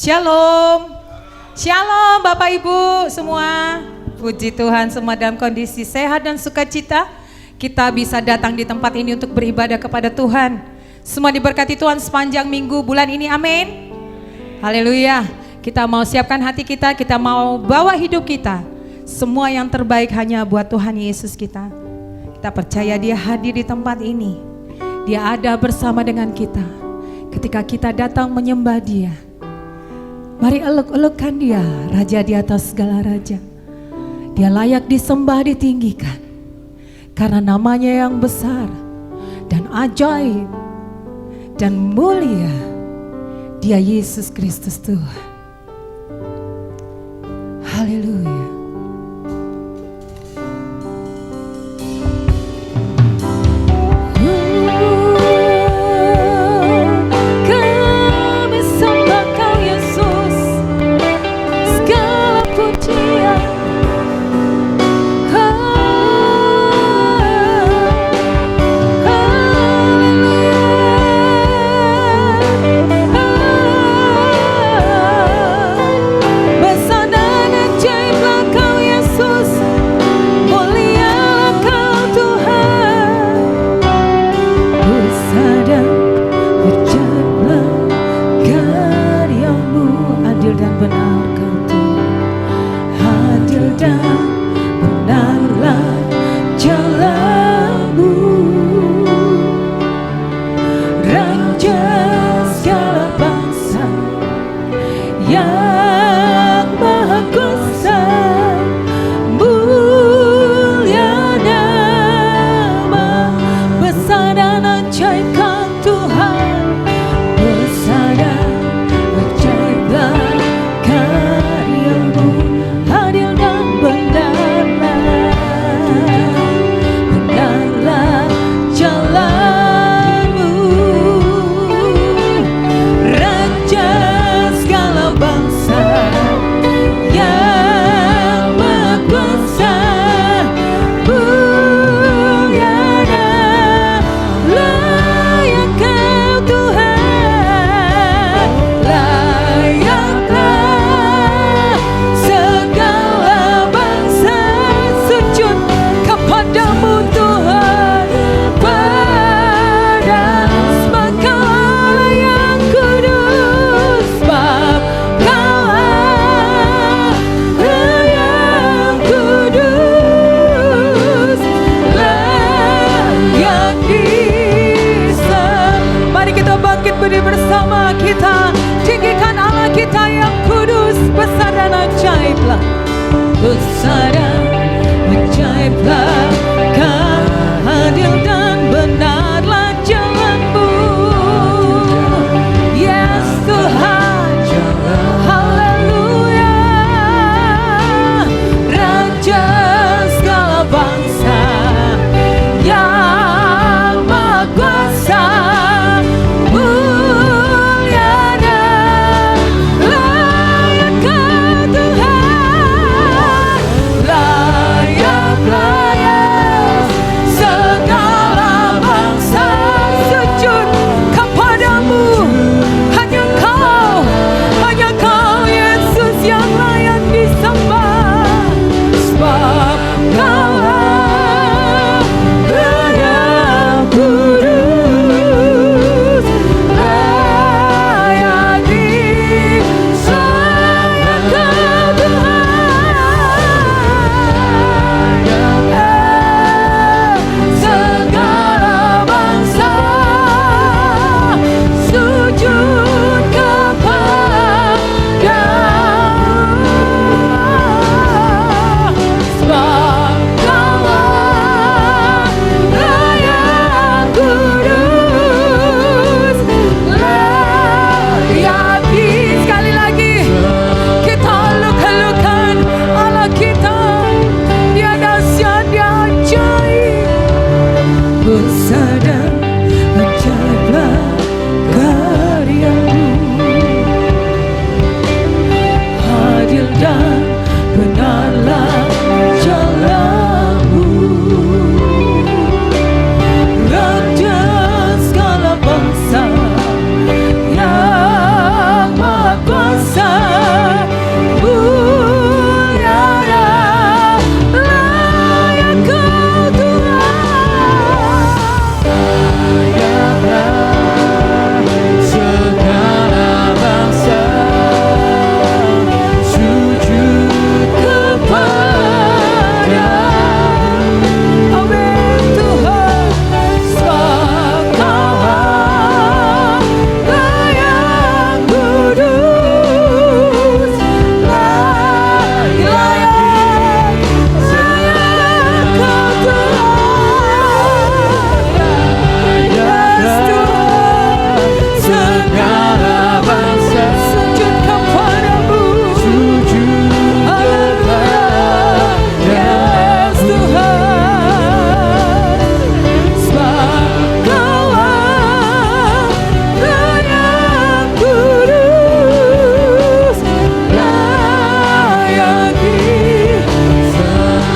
Shalom. Shalom Bapak Ibu semua. Puji Tuhan semua dalam kondisi sehat dan sukacita. Kita bisa datang di tempat ini untuk beribadah kepada Tuhan. Semua diberkati Tuhan sepanjang minggu bulan ini, amin. Haleluya. Kita mau siapkan hati kita mau bawa hidup kita. Semua yang terbaik hanya buat Tuhan Yesus kita. Kita percaya Dia hadir di tempat ini. Dia ada bersama dengan kita. Ketika kita datang menyembah Dia, mari eluk-elukkan Dia, Raja di atas segala raja. Dia layak disembah, ditinggikan, karena namanya yang besar dan ajaib dan mulia. Dia Yesus Kristus Tuhan. Haleluya. Layak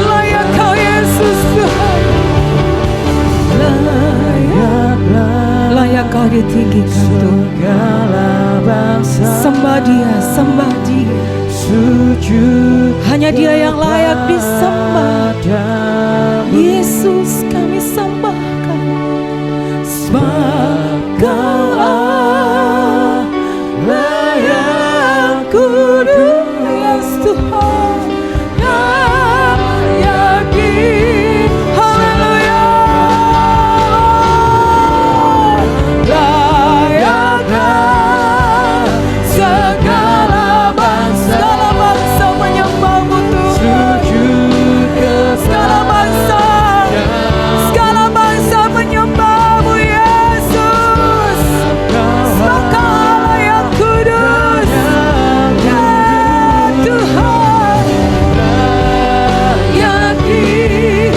Layak Kau Yesus Tuhan. Layak Kau ditinggikan Tuhan. Sembah Dia, sembah Dia. Hanya Dia yang layak disembah. Yesus kami sembahkan. Sebab Kau Allah yang kudus Tuhan. Yakin, haleluya. Layaklah segala bangsa menyembah-Mu Tuhan. Segala bangsa menyembah-Mu Yesus. Sebab Kau Allah yang kudus. Ya Tuhan, yakin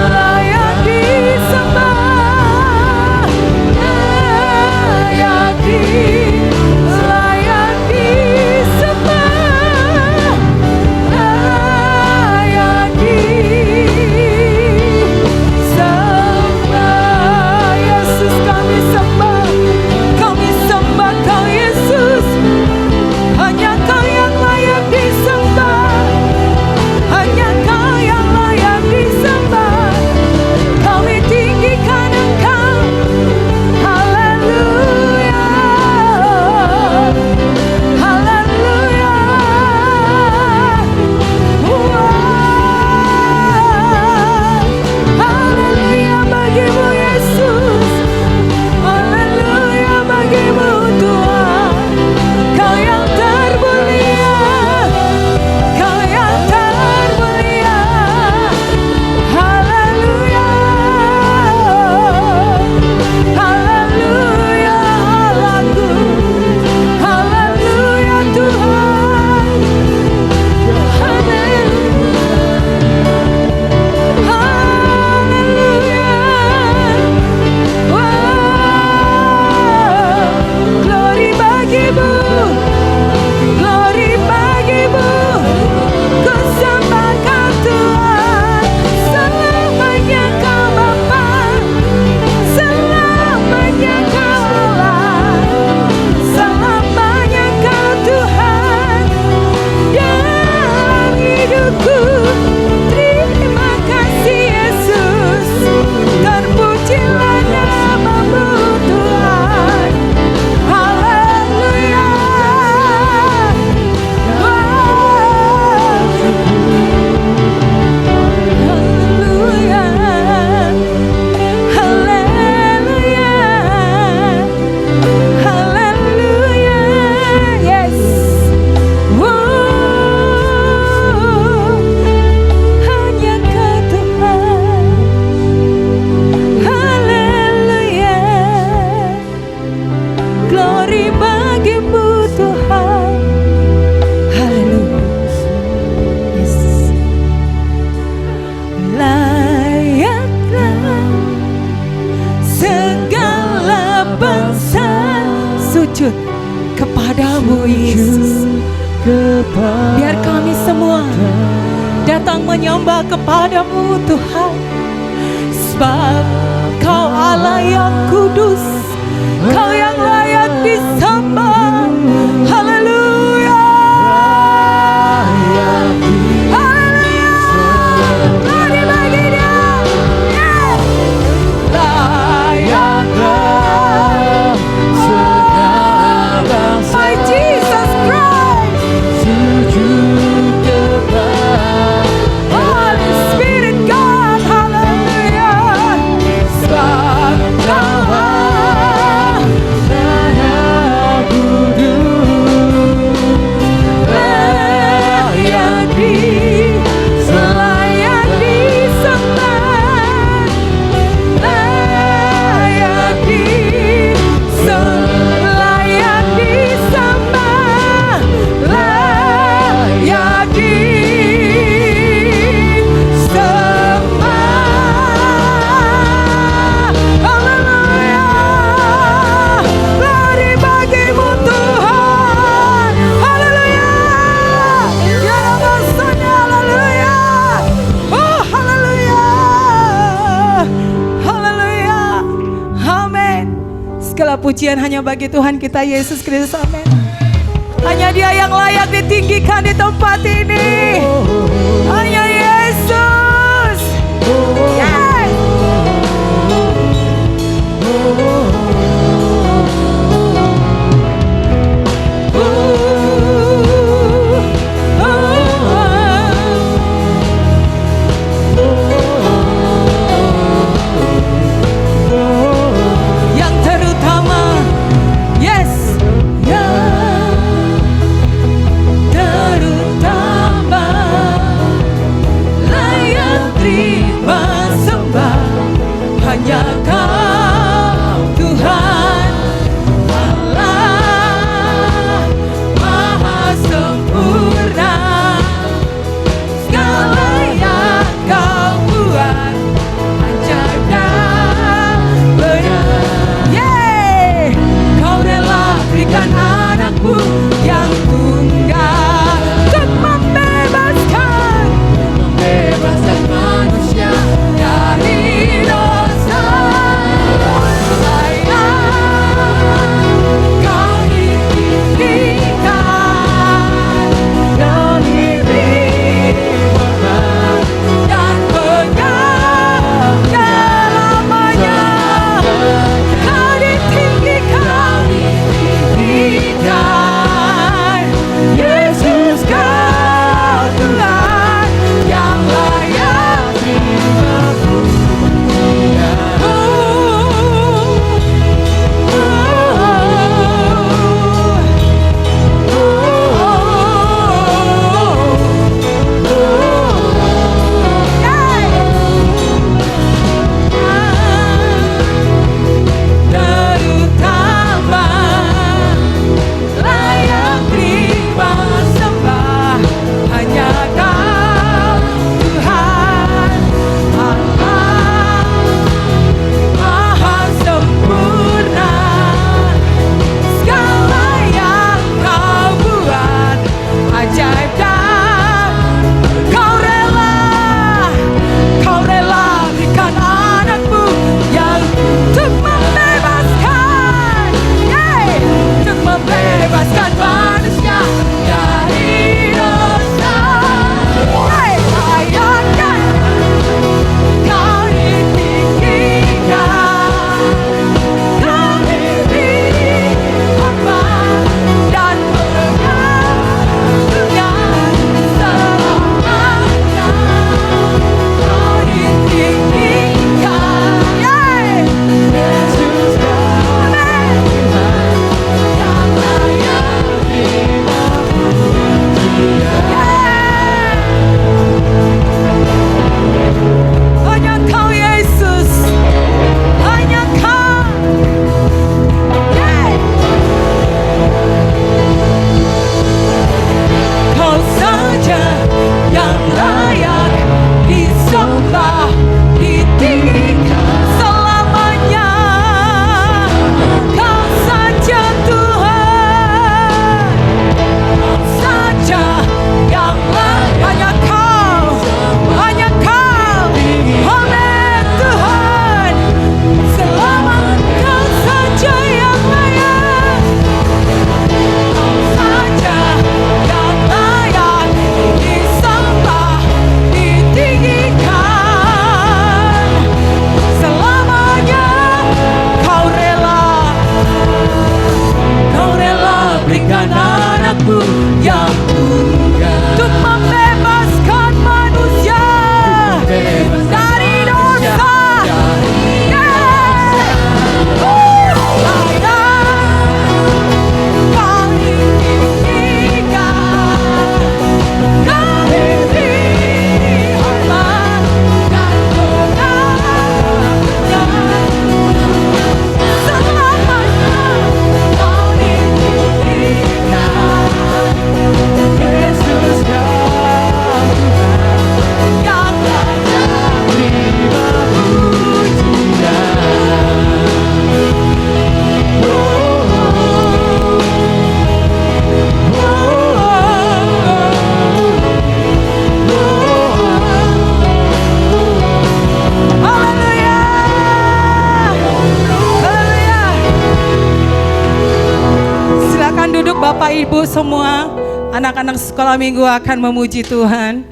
layak disembah. Yakin layak disembah. Yakin sembah. Yesus kami sembah. Kami sembah Kau Yesus. Hanya Kau yang layak disembah. Hanya Kau yang layak disembah. Kami tinggikan Engkau. Haleluya. Haleluya. Haleluya bagi-Mu Yesus. Haleluya bagi-Mu Tuhan. Kau yang termulia. Kau yang termulia. Haleluya. Haleluya Allahku. Haleluya Tuhan. Haleluya. Glory bagi-Mu. Glory bagi-Mu. Ku sembah Kau Tuhan. Selamanya Kau Bapa. Selamanya Kau Allah. Selamanya Kau Tuhan. Dalam hidupku. Terima kasih Yesus. Terpujilah nama-Mu Tuhan. Haleluya. Haleluya. Haleluya. Haleluya. Yes. Hanya Kau Tuhan. Haleluya. Glory bagi-Mu Tuhan. Haleluya. Yes. Layaklah segala bangsa sujud kepada-Mu Yesus. Biar kami semua datang menyembah kepada-Mu Tuhan. Sebab Kau Allah yang kudus. Kau yang layak disembah. Haleluya. Haleluya. Glory bagi Dia. Yes. Layaklah segala bangsa. My Jesus Christ. Holy Spirit God. Hallelujah. Sebab Kau Allah yang kudus. Layak disembah. Layak disembah. Layak disembah. Haleluya. Glory bagi-Mu Tuhan. Haleluya. Ya pujian hanya bagi Tuhan kita Yesus Kristus. Amin. Hanya Dia yang layak ditinggikan di tempat ini. Hanya Yesus. Yes. Yang terutama, yes, yang terutama. Ibu semua, anak-anak sekolah minggu akan memuji Tuhan.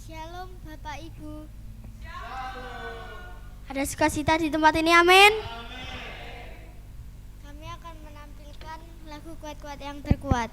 Shalom Bapak Ibu. Shalom. Ada sukacita di tempat ini, amin. Kami akan menampilkan lagu kuat-kuat yang terkuat.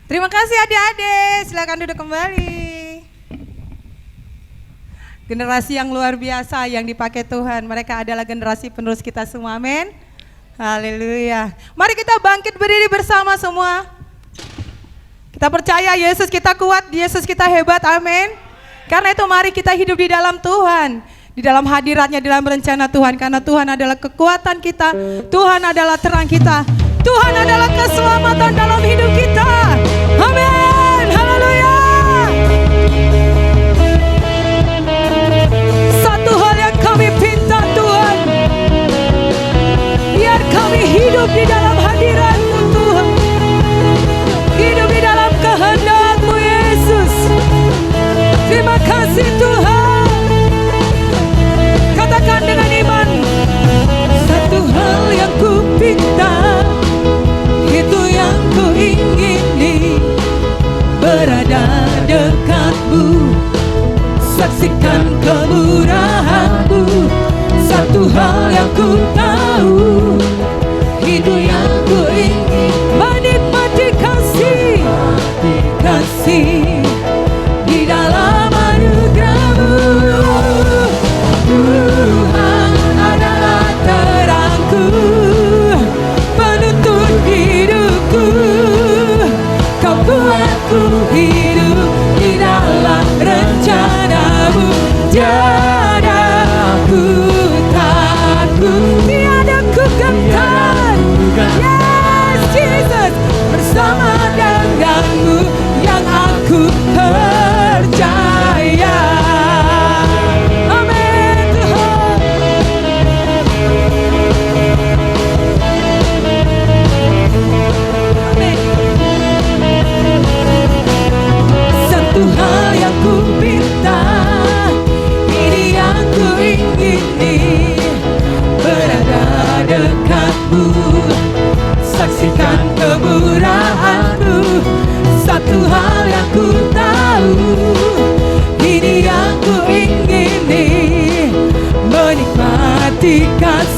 Terima kasih adik-adik, silakan duduk kembali. Generasi yang luar biasa yang dipakai Tuhan, mereka adalah generasi penerus kita semua, amin. Haleluya. Mari kita bangkit berdiri bersama semua. Kita percaya Yesus kita kuat, Yesus kita hebat, amin. Karena itu mari kita hidup di dalam Tuhan, di dalam hadiratnya, di dalam rencana Tuhan. Karena Tuhan adalah kekuatan kita, Tuhan adalah terang kita, Tuhan adalah keselamatan dalam hidup kita. Amin, haleluya. Satu hal yang kami pinta Tuhan, biar kami hidup di dalam hadirat-Mu Tuhan, hidup di dalam kehendak-Mu Yesus. Terima kasih Tuhan. Katakan dengan iman, satu hal yang ku pinta, itu yang ku ingini, berada dekat-Mu, saksikan kemurahan-Mu. Satu hal yang ku tahu, itu yang ku ingin, menikmati kasih, kasih di dalam anugerah-Mu. Tuhan adalah terangku, penuntun hidupku, Kau buatku hidup di dalam rencana-Mu. Tiada ku takut, tiada ku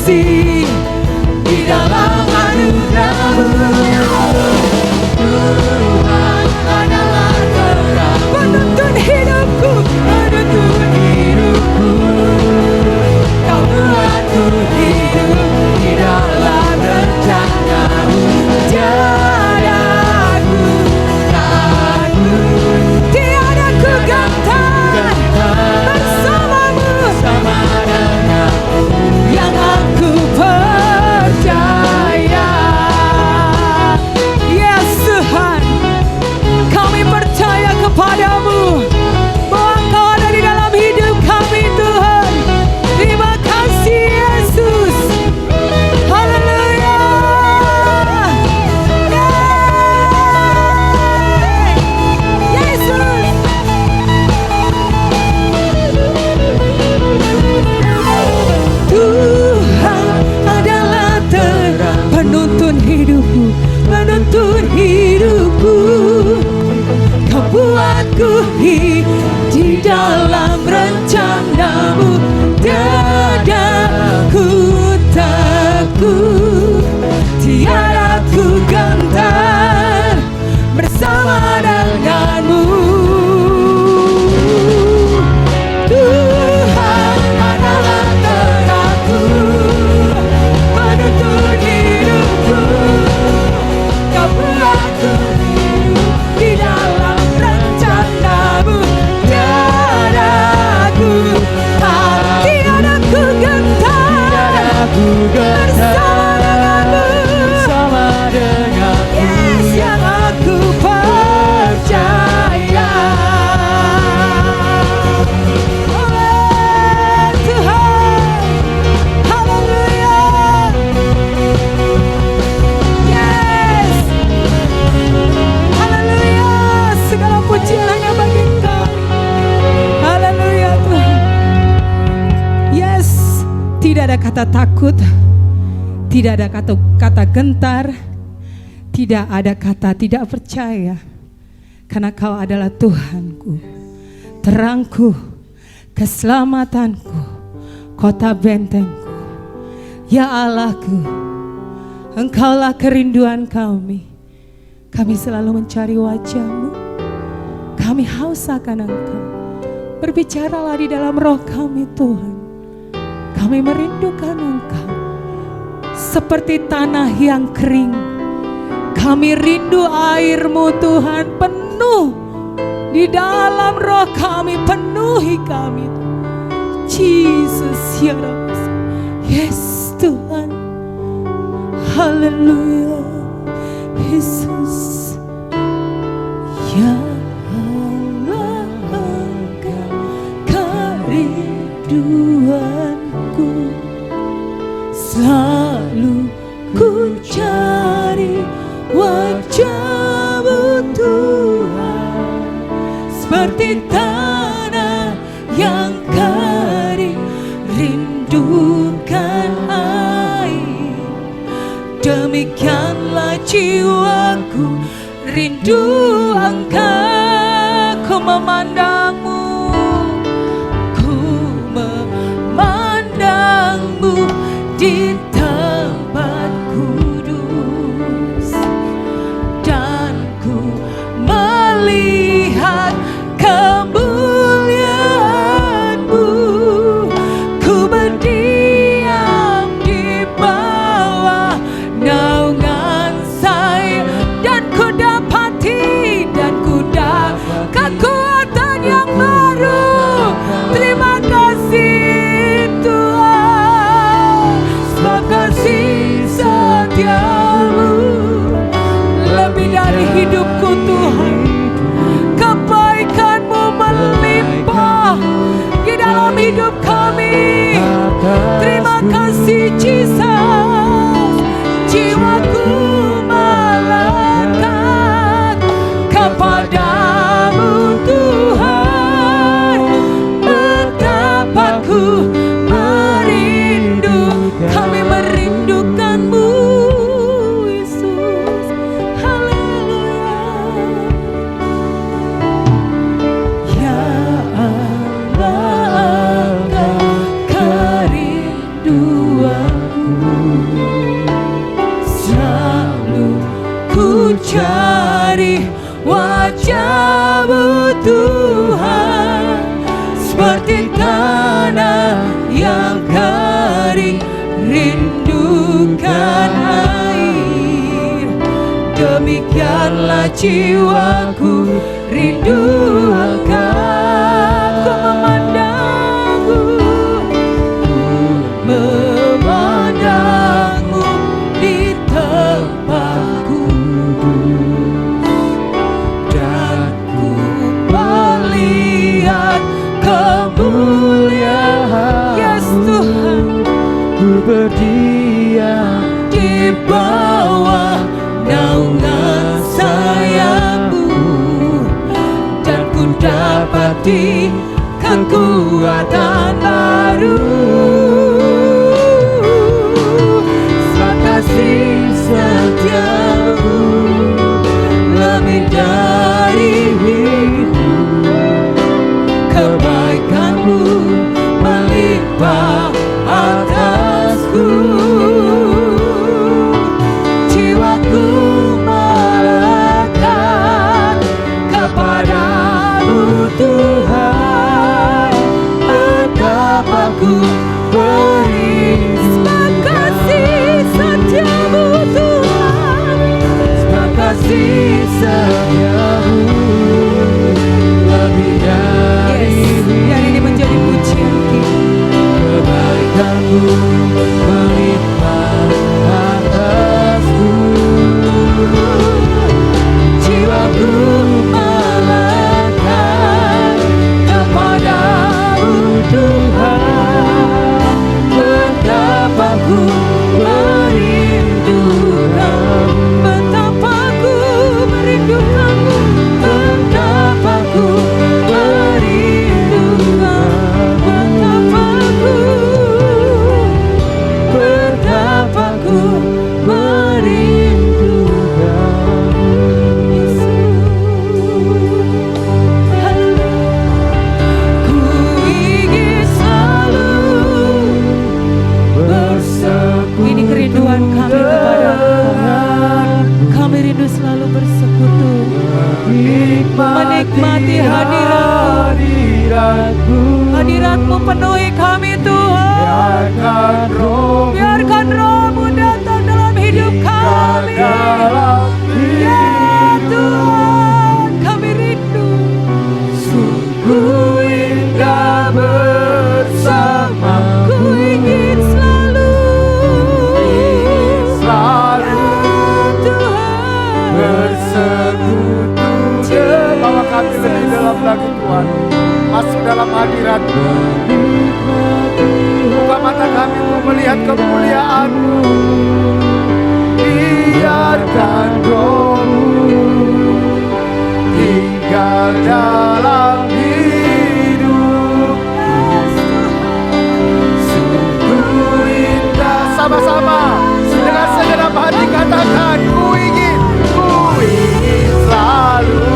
kasih di dalam anugerah-Mu. Tuhan adalah terang penuntun hidupku, penuntun hidupku. Kau buatku hidup di dalam rencana-Mu. Tiada ku takut, tiada ku gentar bersama-Mu, bersama denganmu yang aku percaya. Yes Tuhan, kami percaya kepadamu bahwa Engkau ada di dalam hidup kami Tuhan. Terima kasih Yesus. Haleluya. Yesus. Tuhan adalah terang penuntun hidupku, penuntun hidupku. Kau buatku hidup di dalam rencana-Mu. Tiada ku takut, tiada ku gentar bersama denganmu. Tuhan adalah terangku, penuntun hidupku. Kau buatku hidup di dalam rencana-Mu. Tiada ku takut, tiada ku gentar bersama denganmu. Yes, yang aku percaya. Oh Tuhan, haleluya. Yes, haleluya. Segala pujian hanya bagi Engkau. Haleluya Tuhan. Yes, tidak ada kata takut, tidak ada kata gentar, tidak ada kata tidak percaya, karena Kau adalah Tuhanku, terangku, keselamatanku, kota bentengku. Ya Allahku, Engkaulah kerinduan kami. Kami selalu mencari wajah-Mu, kami haus akan Engkau. Berbicaralah di dalam roh kami Tuhan. Kami merindukan Engkau seperti tanah yang kering. Kami rindu air-Mu Tuhan, penuh di dalam roh kami, penuhi kami. Jesus, ya Rabb. Yes Tuhan. Haleluya. Yesus. Ya Allah, Engkau kerinduanku. Selalu ku cari wajah-Mu Tuhan, seperti tanah yang kering rindukan air. Demikianlah jiwaku rindu Engkau. Ku memandang-Mu, ku memandang-Mu di tempat kudus, dan ku melihat kemuliaan-Mu. Ku berdiam di bawah naungan sayap, dan ku dapati, dan ku dapat kekuatan yang baru. Terima kasih Tuhan, sebab kasih setia-Mu lebih dari hidupku Tuhan. Kebaikan-Mu melimpah di dalam hidup kami. Terima kasih Jesus. Jiwaku melekat kepadamu Tuhan. Betapa ku merindu, kami merindukan-Mu Yesus. Haleluya. di tanah yang kering, rindukan air. Demikianlah jiwaku rindu akan, ku memandangmu, memandangmu di tempat kudus, dan ku melihat kemuliaan. Yes Tuhan, ku berdiam di bawah naungan sayapmu, dan ku dapati kekuatan baru. Sebab kasih setiamu lebih dari hidup, kebaikanmu melimpah atasku. Jiwaku melekat kepadamu Tuhan, betapa ku berindu. Sebab kasih setiamu Tuhan, sebab kasih setiamu lebih dari biar ini menjadi pujian kita. Kebaikanmu melimpah atasku, jiwaku melekat kepadamu Tuhan, betapa ku merindukan, betapa ku merindukanmu, betapa ku merindukan, betapa ku merindukan Yesus. Ku ingin selalu bersekutu. Ini kerinduan kami kepada Engkau. Kami rindu selalu bersekutu, menikmati hadirat-Mu. Hadirat-Mu penuhi kami Tuhan. Biarkan Roh-Mu datang dalam hidup kami. Ya Tuhan, kami rindu. Sungguh indah bersama. Ku ingin selalu Tuhan bersekutu. Bawa kami lebih dalam lagi Tuhan, masuk dalam hadirat-Mu. Buka mata kami untuk melihat kemuliaan-Mu. Biarkan Roh-Mu tinggal dalam hidup. Sungguh indah. Sama-sama dengan segenap hati katakan, ku ingin selalu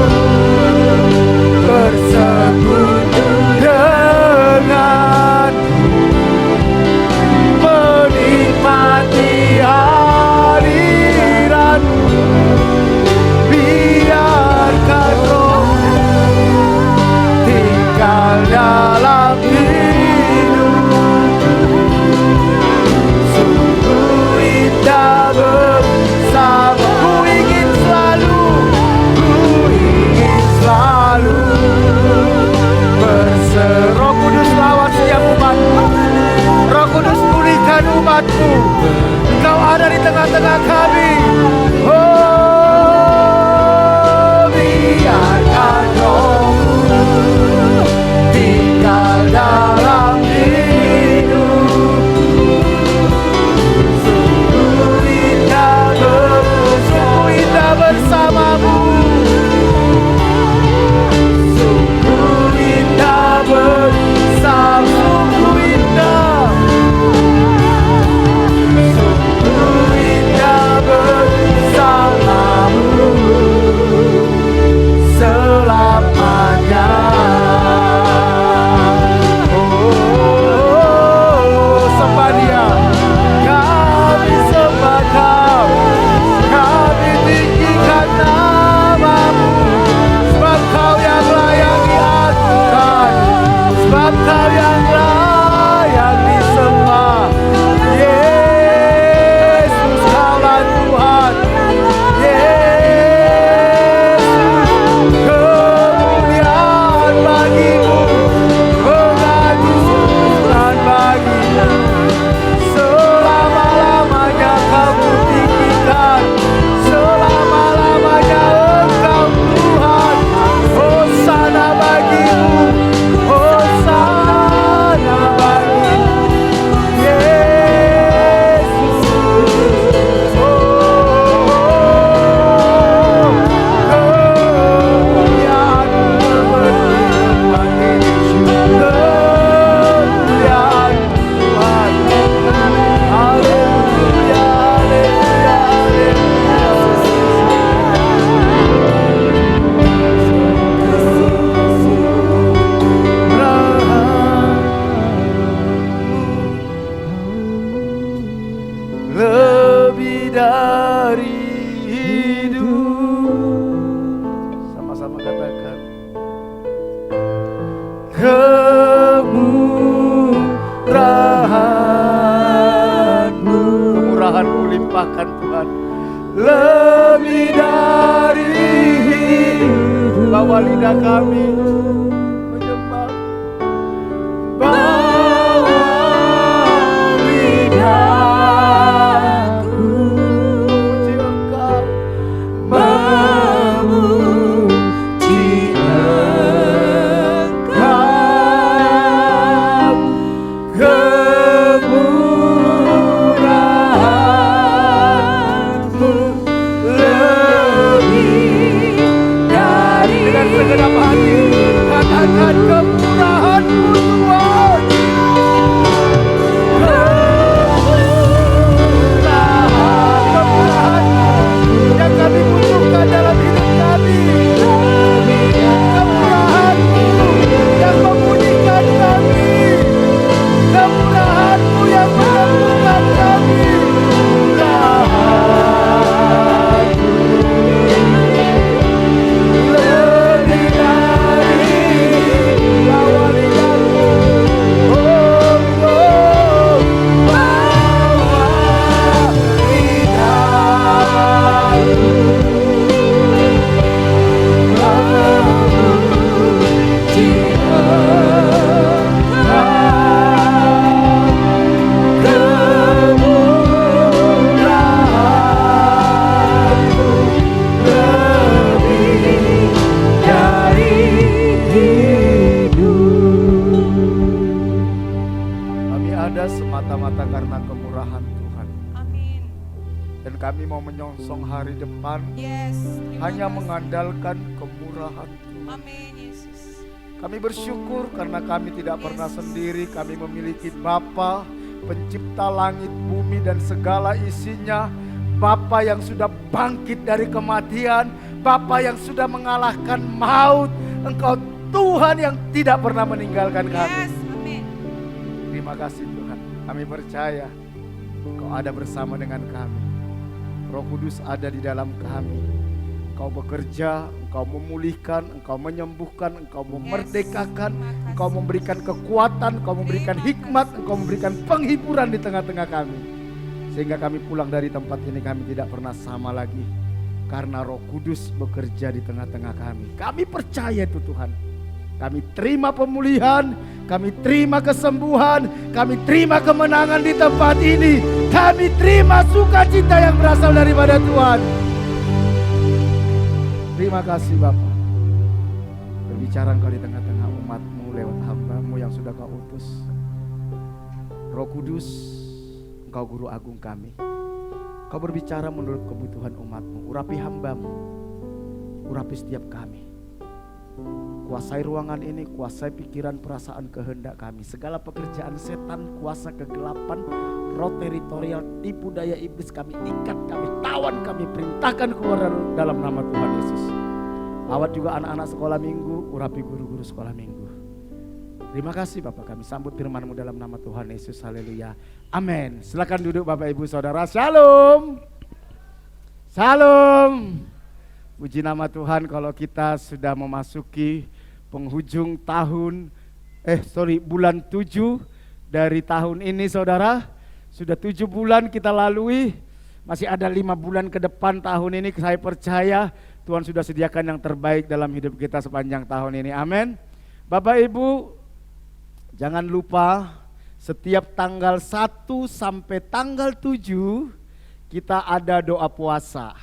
bersekutu dengan, menikmati hadirat-Mu. Biarkan Roh kemurahan-Mu. Kemurahan-Mu limpahkan Tuhan, lebih dari hidup. Bawa lidah kami menyembah. Bawa lidahku memuji Engkau, memuji Engkau. Kemurahan-Mu lebih dari. Dengan segenap hati katakan kemurahan-Mu Tuhan. Kemurahan yang kami butuhkan dalam hidup kami. Kemurahan-Mu yang memulihkan kami. Kemurahan-Mu yang menyembuhkan kami. Kemurahan-Mu lebih dari. Bawa lidahmu, oh, oh. Bawa lidahmu, memuji Engkau. Kemurahan-Mu lebih dari hidup. Kami ada semata-mata karena kemurahan Tuhan. Amin. Dan kami mau menyongsong hari depan Yes. terima hanya kasih. mengandalkan kemurahan Tuhan. Amin Yesus. Kami bersyukur karena kami tidak pernah sendiri. Kami memiliki Bapa, pencipta langit, bumi dan segala isinya. Bapa yang sudah bangkit dari kematian. Bapa yang sudah mengalahkan maut. Engkau Tuhan yang tidak pernah meninggalkan kami. Yes. Amin. Terima kasih Tuhan. Kami percaya Engkau ada bersama dengan kami. Roh Kudus ada di dalam kami. Engkau bekerja, Engkau memulihkan, Engkau menyembuhkan, Engkau memerdekakan, Terima kasih. Engkau memberikan kekuatan, Engkau memberikan hikmat, Engkau memberikan penghiburan di tengah-tengah kami. Sehingga kami pulang dari tempat ini kami tidak pernah sama lagi. Karena Roh Kudus bekerja di tengah-tengah kami. Kami percaya itu Tuhan. Kami terima pemulihan, kami terima kesembuhan, kami terima kemenangan di tempat ini. Kami terima sukacita yang berasal daripada Tuhan. Terima kasih Bapa. Berbicara Engkau di tengah-tengah umat-Mu lewat hamba-Mu yang sudah Kau utus. Roh Kudus, Engkau Guru Agung kami. Kau berbicara menurut kebutuhan umat-Mu. Urapi hamba-Mu, urapi setiap kami. Kuasai ruangan ini, kuasai pikiran, perasaan, kehendak kami. Segala pekerjaan setan, kuasa kegelapan, roh teritorial, tipu daya iblis kami ikat, kami tawan, kami perintahkan keluar dalam nama Tuhan Yesus. Lawat juga anak-anak sekolah minggu, urapi guru-guru sekolah minggu. Terima kasih Bapak, kami sambut firman-Mu dalam nama Tuhan Yesus. Haleluya. Amin. Silakan duduk Bapak Ibu Saudara. Shalom. Shalom. Puji nama Tuhan kalau kita sudah memasuki penghujung tahun, bulan 7 dari tahun ini Saudara. Sudah 7 bulan kita lalui, masih ada 5 bulan ke depan tahun ini. Saya percaya Tuhan sudah sediakan yang terbaik dalam hidup kita sepanjang tahun ini. Amin. Bapak Ibu, jangan lupa setiap tanggal 1 sampai tanggal 7 kita ada doa puasa.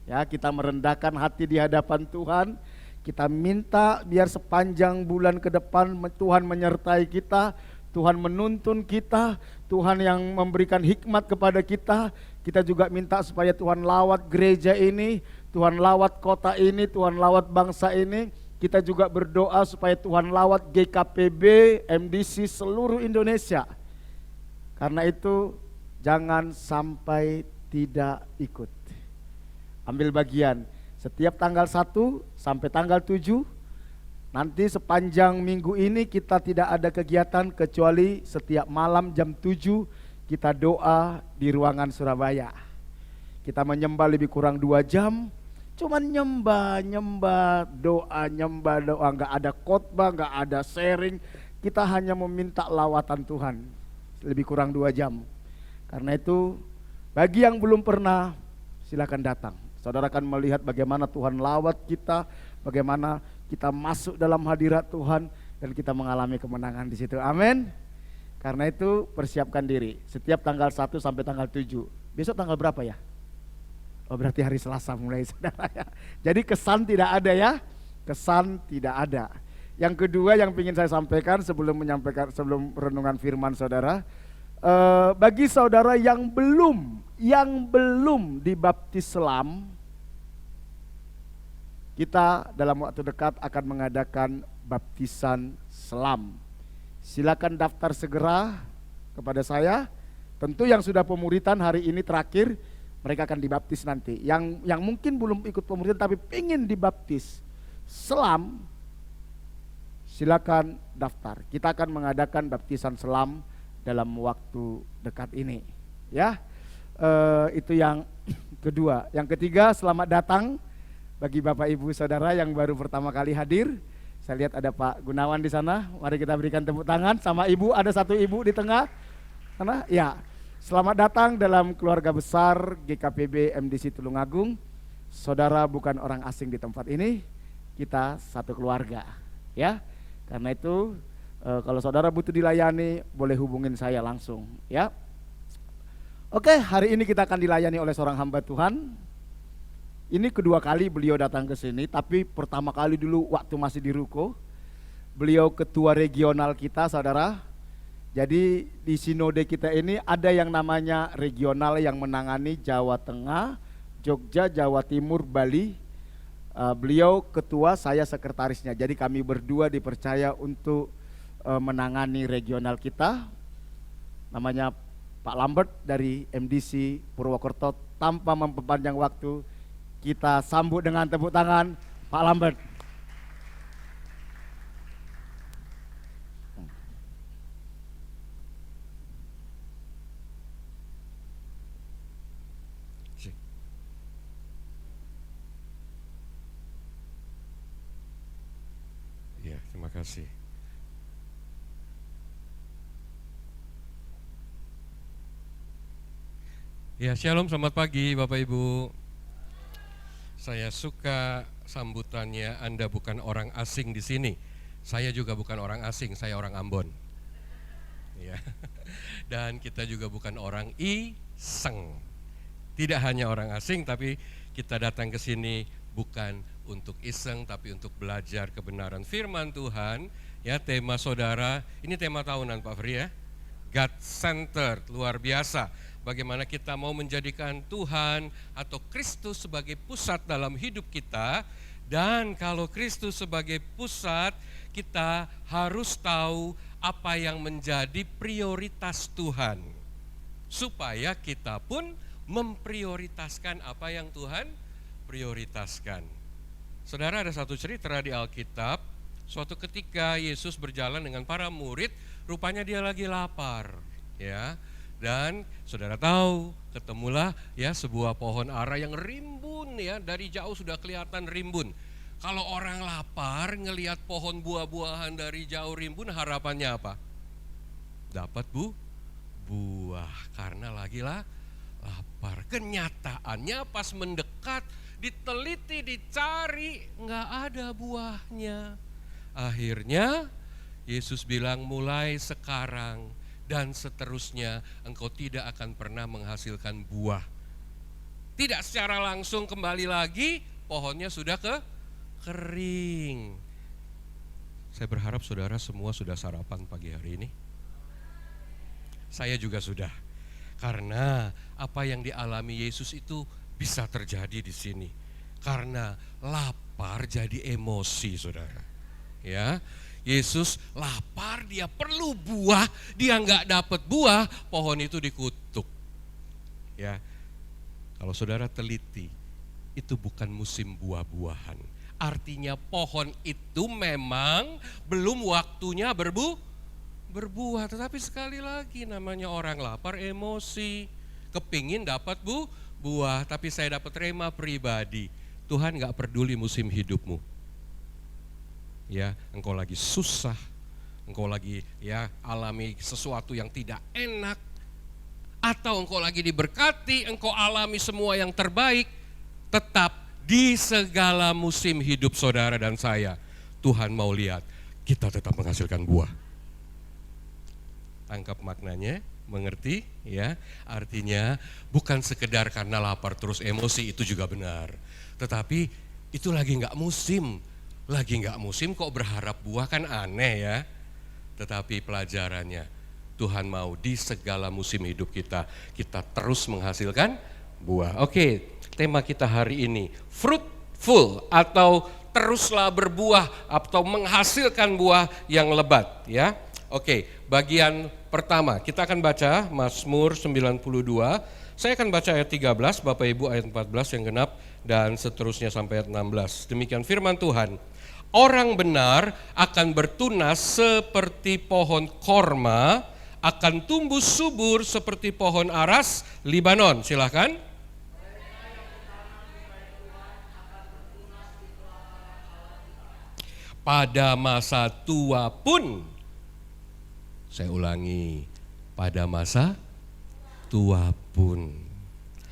Ya, kita merendahkan hati di hadapan Tuhan. Kita minta biar sepanjang bulan ke depan Tuhan menyertai kita, Tuhan menuntun kita, Tuhan yang memberikan hikmat kepada kita. Kita juga minta supaya Tuhan lawat gereja ini, Tuhan lawat kota ini, Tuhan lawat bangsa ini. Kita juga berdoa supaya Tuhan lawat GKPB, MDC seluruh Indonesia. Karena itu jangan sampai tidak ikut. Ambil bagian setiap tanggal 1 sampai tanggal 7. Nanti sepanjang minggu ini kita tidak ada kegiatan kecuali setiap malam jam 7 kita doa di ruangan Surabaya. Kita menyembah lebih kurang 2 jam. Cuman nyembah doa, nggak ada khotbah, nggak ada sharing. Kita hanya meminta lawatan Tuhan, lebih kurang 2 jam. Karena itu, bagi yang belum pernah, silakan datang. Saudara akan melihat bagaimana Tuhan lawat kita, bagaimana kita masuk dalam hadirat Tuhan, dan kita mengalami kemenangan di situ. Amin. Karena itu persiapkan diri. Setiap tanggal 1 sampai tanggal 7. Besok tanggal berapa ya? Oh, berarti hari Selasa mulai, saudara ya. Jadi kesan tidak ada ya. Kesan tidak ada. Yang kedua yang ingin saya sampaikan sebelum renungan firman saudara. Bagi saudara yang belum dibaptis selam, kita dalam waktu dekat akan mengadakan baptisan selam. Silakan daftar segera kepada saya. Tentu yang sudah pemuritan hari ini terakhir, mereka akan dibaptis nanti. Yang mungkin belum ikut pemuritan tapi ingin dibaptis selam, silakan daftar. Kita akan mengadakan baptisan selam dalam waktu dekat ini. Ya, itu yang kedua. Yang ketiga, selamat datang bagi Bapak Ibu Saudara yang baru pertama kali hadir. Saya lihat ada Pak Gunawan di sana. Mari kita berikan tepuk tangan. Sama Ibu, ada satu Ibu di tengah sana. Ya, selamat datang dalam keluarga besar GKPB MDC Tulungagung. Saudara bukan orang asing di tempat ini. Kita satu keluarga. Ya, karena itu kalau saudara butuh dilayani, boleh hubungin saya langsung. Ya. Oke, hari ini kita akan dilayani oleh seorang hamba Tuhan. Ini kedua kali beliau datang ke sini, tapi pertama kali dulu waktu masih di Ruko. Beliau ketua regional kita, saudara. Jadi di sinode kita ini ada yang namanya regional yang menangani Jawa Tengah, Jogja, Jawa Timur, Bali. Beliau ketua, saya sekretarisnya. Jadi kami berdua dipercaya untuk menangani regional kita. Namanya Pak Lambert dari MDC Purwokerto. Tanpa memperpanjang waktu, kita sambut dengan tepuk tangan Pak Lambert. Ya, terima kasih. Ya, shalom, selamat pagi Bapak Ibu. Saya suka sambutannya, Anda bukan orang asing di sini. Saya juga bukan orang asing, saya orang Ambon. Ya. Dan kita juga bukan orang iseng. Tidak hanya orang asing, tapi kita datang ke sini bukan untuk iseng, tapi untuk belajar kebenaran firman Tuhan. Ya, tema saudara, ini tema tahunan Pak Fri ya. God centered, luar biasa. Bagaimana kita mau menjadikan Tuhan atau Kristus sebagai pusat dalam hidup kita. Dan kalau Kristus sebagai pusat, kita harus tahu apa yang menjadi prioritas Tuhan. Supaya kita pun memprioritaskan apa yang Tuhan prioritaskan. Saudara, ada satu cerita di Alkitab. Suatu ketika Yesus berjalan dengan para murid, rupanya dia lagi lapar, ya. Dan saudara tahu, ketemulah ya sebuah pohon ara yang rimbun ya, dari jauh sudah kelihatan rimbun. Kalau orang lapar ngelihat pohon buah-buahan dari jauh rimbun, harapannya apa? Dapat buah karena lagi lapar. Kenyataannya pas mendekat, diteliti, dicari, nggak ada buahnya. Akhirnya Yesus bilang, mulai sekarang dan seterusnya engkau tidak akan pernah menghasilkan buah. Tidak secara langsung kembali lagi, pohonnya sudah kering. Saya berharap saudara semua sudah sarapan pagi hari ini. Saya juga sudah. Karena apa yang dialami Yesus itu bisa terjadi di sini. Karena lapar jadi emosi, saudara. Ya, Yesus lapar, dia perlu buah, dia nggak dapat buah, pohon itu dikutuk. Ya, kalau saudara teliti, itu bukan musim buah-buahan. Artinya pohon itu memang belum waktunya berbuah. Tetapi sekali lagi namanya orang lapar, emosi, kepingin dapat buah. Tapi saya dapat rema pribadi, Tuhan gak peduli musim hidupmu. Ya, engkau lagi susah, engkau lagi ya alami sesuatu yang tidak enak, atau engkau lagi diberkati, engkau alami semua yang terbaik, tetap di segala musim hidup saudara dan saya, Tuhan mau lihat kita tetap menghasilkan buah. Tangkap maknanya, mengerti ya? Artinya bukan sekedar karena lapar terus emosi, itu juga benar. Tetapi itu lagi nggak musim, kok berharap buah, kan aneh ya. Tetapi pelajarannya, Tuhan mau di segala musim hidup kita terus menghasilkan buah. Oke, tema kita hari ini, fruitful atau teruslah berbuah atau menghasilkan buah yang lebat ya. Oke, bagian pertama kita akan baca Mazmur 92. Saya akan baca ayat 13, Bapak Ibu ayat 14 yang genap dan seterusnya sampai ayat 16. Demikian firman Tuhan. Orang benar akan bertunas seperti pohon korma, akan tumbuh subur seperti pohon aras Libanon. Silakan. Pada masa tua pun, saya ulangi, pada masa tua pun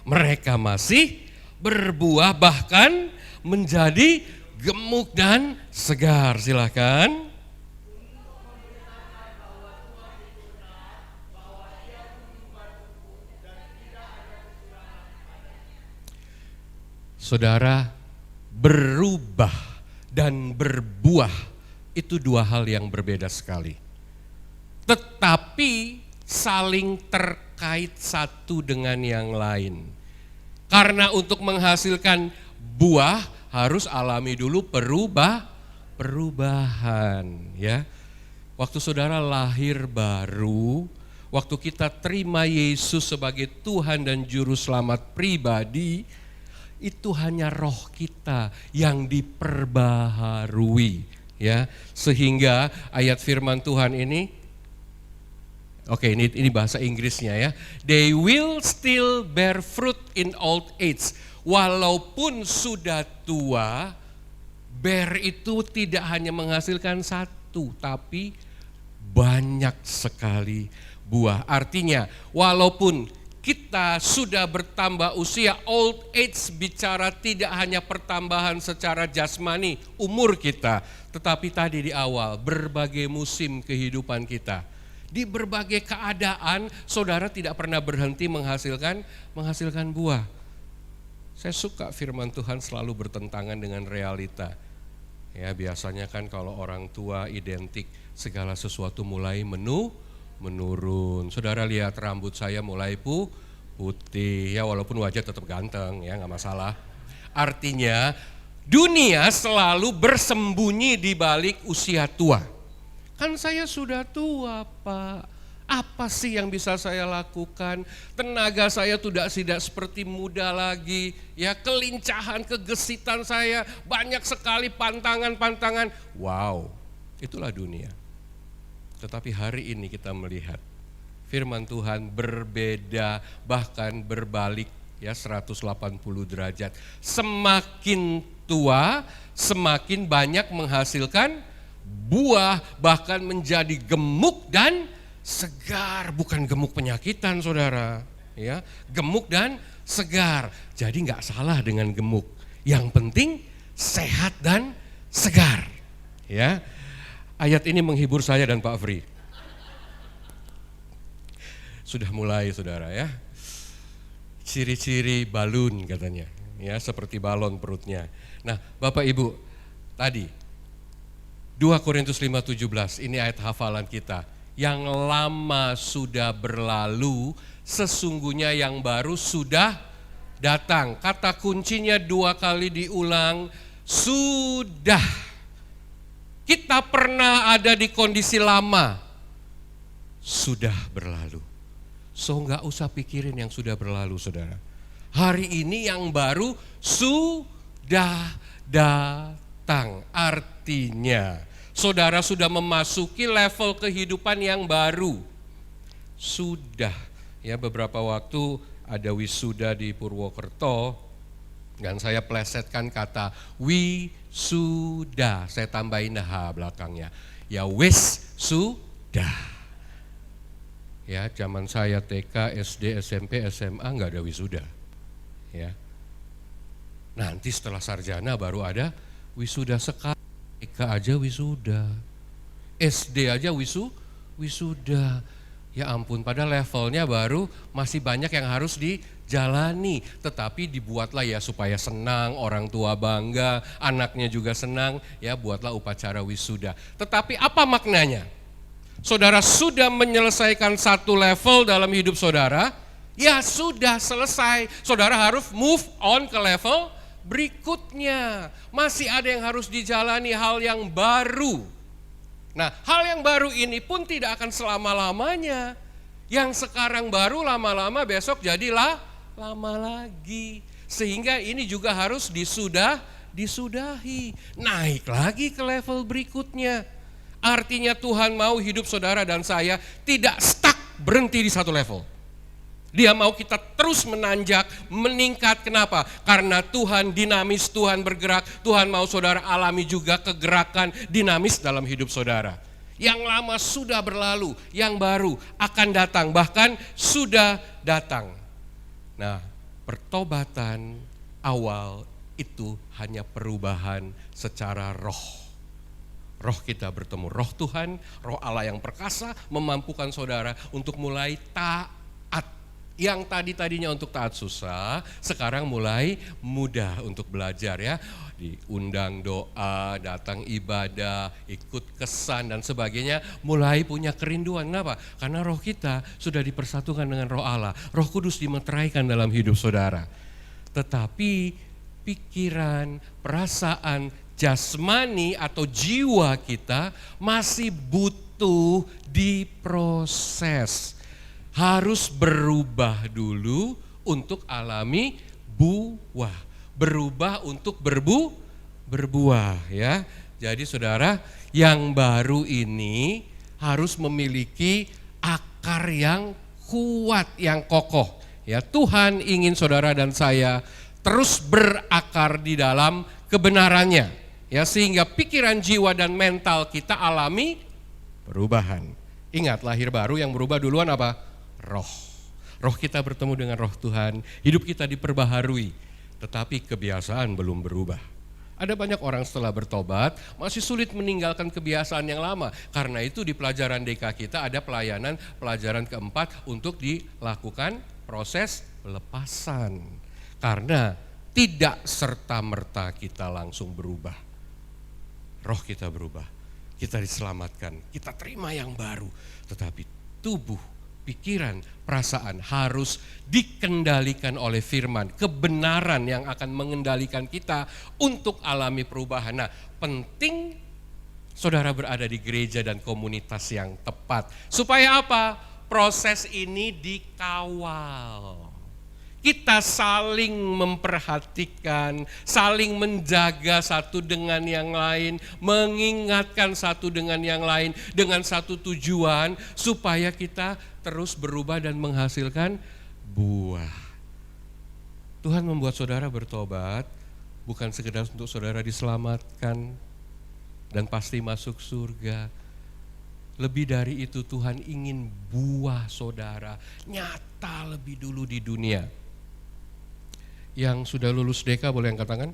mereka masih berbuah, bahkan menjadi gemuk dan segar. Silakan. Saudara, berubah dan berbuah itu dua hal yang berbeda sekali. Tetapi saling terkait satu dengan yang lain. Karena untuk menghasilkan buah harus alami dulu perubahan ya. Waktu saudara lahir baru, waktu kita terima Yesus sebagai Tuhan dan Juru Selamat pribadi, itu hanya roh kita yang diperbaharui ya. Sehingga ayat firman Tuhan ini, oke, ini bahasa Inggrisnya ya. They will still bear fruit in old age. Walaupun sudah tua, bear itu tidak hanya menghasilkan satu, tapi banyak sekali buah. Artinya, walaupun kita sudah bertambah usia, old age bicara tidak hanya pertambahan secara jasmani, umur kita. Tetapi tadi di awal, berbagai musim kehidupan kita. Di berbagai keadaan, saudara tidak pernah berhenti menghasilkan buah. Saya suka firman Tuhan selalu bertentangan dengan realita. Ya, biasanya kan kalau orang tua identik segala sesuatu mulai menurun. Saudara lihat rambut saya mulai putih, ya walaupun wajah tetap ganteng, ya nggak masalah. Artinya dunia selalu bersembunyi di balik usia tua. Kan saya sudah tua, Pak. Apa sih yang bisa saya lakukan? Tenaga saya tidak seperti muda lagi. Ya, kelincahan, kegesitan saya, banyak sekali pantangan-pantangan. Wow, itulah dunia. Tetapi hari ini kita melihat firman Tuhan berbeda, bahkan berbalik ya 180 derajat. Semakin tua, semakin banyak menghasilkan buah, bahkan menjadi gemuk dan segar, bukan gemuk penyakitan saudara, ya gemuk dan segar. Jadi nggak salah dengan gemuk. Yang penting sehat dan segar. Ya, ayat ini menghibur saya dan Pak Fri. Sudah mulai saudara ya. Ciri-ciri balun katanya, ya seperti balon perutnya. Nah, Bapak Ibu, tadi 2 Korintus 5:17 ini ayat hafalan kita. Yang lama sudah berlalu, sesungguhnya yang baru sudah datang. Kata kuncinya 2 kali diulang, sudah. Kita pernah ada di kondisi lama, sudah berlalu. So nggak usah pikirin yang sudah berlalu saudara. Hari ini yang baru sudah datang. Artinya saudara sudah memasuki level kehidupan yang baru. Sudah, ya beberapa waktu ada wisuda di Purwokerto. Dan saya plesetkan kata wisuda, saya tambahin H belakangnya. Ya wis sudah. Ya, zaman saya TK, SD, SMP, SMA nggak ada wisuda. Ya. Nanti setelah sarjana baru ada wisuda. Sekarang TK aja wisuda. SD aja wisuda. Ya ampun, pada levelnya baru masih banyak yang harus dijalani. Tetapi dibuatlah ya supaya senang, orang tua bangga, anaknya juga senang, ya buatlah upacara wisuda. Tetapi apa maknanya? Saudara sudah menyelesaikan satu level dalam hidup saudara, ya sudah selesai. Saudara harus move on ke level berikutnya. Masih ada yang harus dijalani, hal yang baru. Nah, hal yang baru ini pun tidak akan selama-lamanya. Yang sekarang baru lama-lama besok jadilah lama lagi. Sehingga ini juga harus disudahi. Naik lagi ke level berikutnya. Artinya Tuhan mau hidup saudara dan saya tidak stuck berhenti di satu level. Dia mau kita terus menanjak, meningkat. Kenapa? Karena Tuhan dinamis, Tuhan bergerak. Tuhan mau saudara alami juga kegerakan dinamis dalam hidup saudara. Yang lama sudah berlalu, yang baru akan datang, bahkan sudah datang. Nah, pertobatan awal itu hanya perubahan secara roh. Roh kita bertemu roh Tuhan, roh Allah yang perkasa memampukan saudara untuk mulai taat. Yang tadinya untuk taat susah, sekarang mulai mudah untuk belajar ya. Diundang doa, datang ibadah, ikut kesan dan sebagainya, mulai punya kerinduan. Kenapa? Karena roh kita sudah dipersatukan dengan roh Allah. Roh Kudus dimeteraikan dalam hidup saudara. Tetapi pikiran, perasaan, jasmani atau jiwa kita masih butuh diproses. Harus berubah dulu untuk alami buah. Berubah untuk berbuah ya. Jadi saudara, yang baru ini harus memiliki akar yang kuat, yang kokoh. Ya, Tuhan ingin saudara dan saya terus berakar di dalam kebenarannya. Ya, sehingga pikiran, jiwa dan mental kita alami perubahan. Ingat, lahir baru yang berubah duluan apa? Roh. Roh kita bertemu dengan roh Tuhan, hidup kita diperbaharui. Tetapi kebiasaan belum berubah. Ada banyak orang setelah bertobat masih sulit meninggalkan kebiasaan yang lama. Karena itu di pelajaran DK kita ada pelajaran keempat untuk dilakukan proses pelepasan. Karena tidak serta-merta kita langsung berubah. Roh kita berubah, kita diselamatkan, kita terima yang baru. Tetapi tubuh, pikiran, perasaan harus dikendalikan oleh firman. Kebenaran yang akan mengendalikan kita untuk alami perubahan. Nah, penting saudara berada di gereja dan komunitas yang tepat. Supaya apa? Proses ini dikawal. Kita saling memperhatikan, saling menjaga satu dengan yang lain, mengingatkan satu dengan yang lain dengan satu tujuan supaya kita terus berubah dan menghasilkan buah. Tuhan membuat saudara bertobat bukan sekedar untuk saudara diselamatkan dan pasti masuk surga. Lebih dari itu, Tuhan ingin buah saudara nyata lebih dulu di dunia. Yang sudah lulus DK boleh angkat tangan?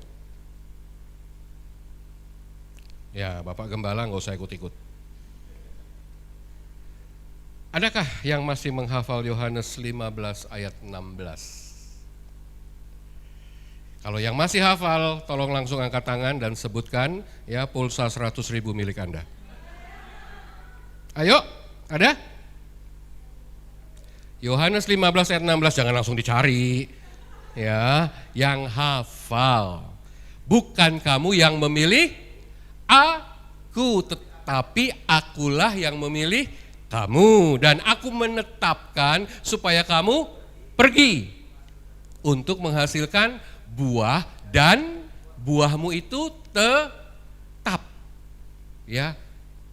Ya, Bapak Gembala nggak usah ikut-ikut. Adakah yang masih menghafal Yohanes 15 ayat 16? Kalau yang masih hafal, tolong langsung angkat tangan dan sebutkan ya pulsa 100.000 milik Anda. Ayo, ada? Yohanes 15 ayat 16, jangan langsung dicari. Ya, yang hafal. Bukan kamu yang memilih aku, tetapi akulah yang memilih kamu. Dan aku menetapkan supaya kamu pergi untuk menghasilkan buah dan buahmu itu tetap. Ya,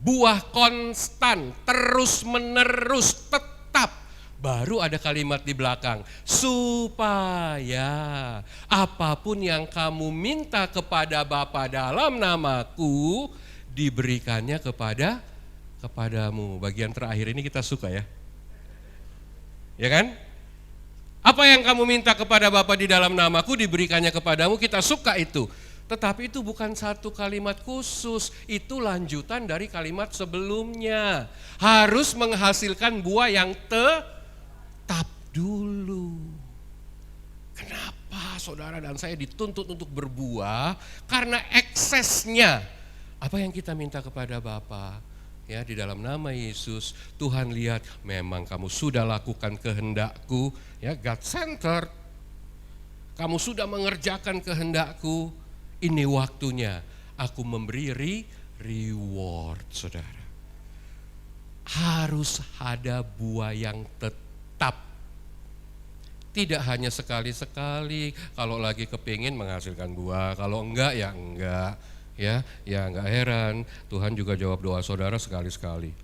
buah konstan, terus menerus, tetap. Baru ada kalimat di belakang, supaya apapun yang kamu minta kepada Bapa dalam namaku, diberikannya kepadamu. Bagian terakhir ini kita suka ya. Ya kan? Apa yang kamu minta kepada Bapa di dalam namaku, diberikannya kepadamu, kita suka itu. Tetapi itu bukan satu kalimat khusus, itu lanjutan dari kalimat sebelumnya. Harus menghasilkan buah yang tetap dulu. Kenapa saudara dan saya dituntut untuk berbuah? Karena eksesnya. Apa yang kita minta kepada Bapa, ya, di dalam nama Yesus, Tuhan lihat memang kamu sudah lakukan kehendakku, ya, God centered. Kamu sudah mengerjakan kehendakku. Ini waktunya aku memberi reward, saudara. Harus ada buah yang tetap. Tidak hanya sekali-sekali, kalau lagi kepingin menghasilkan buah, kalau enggak ya enggak. Ya enggak heran, Tuhan juga jawab doa saudara sekali-sekali.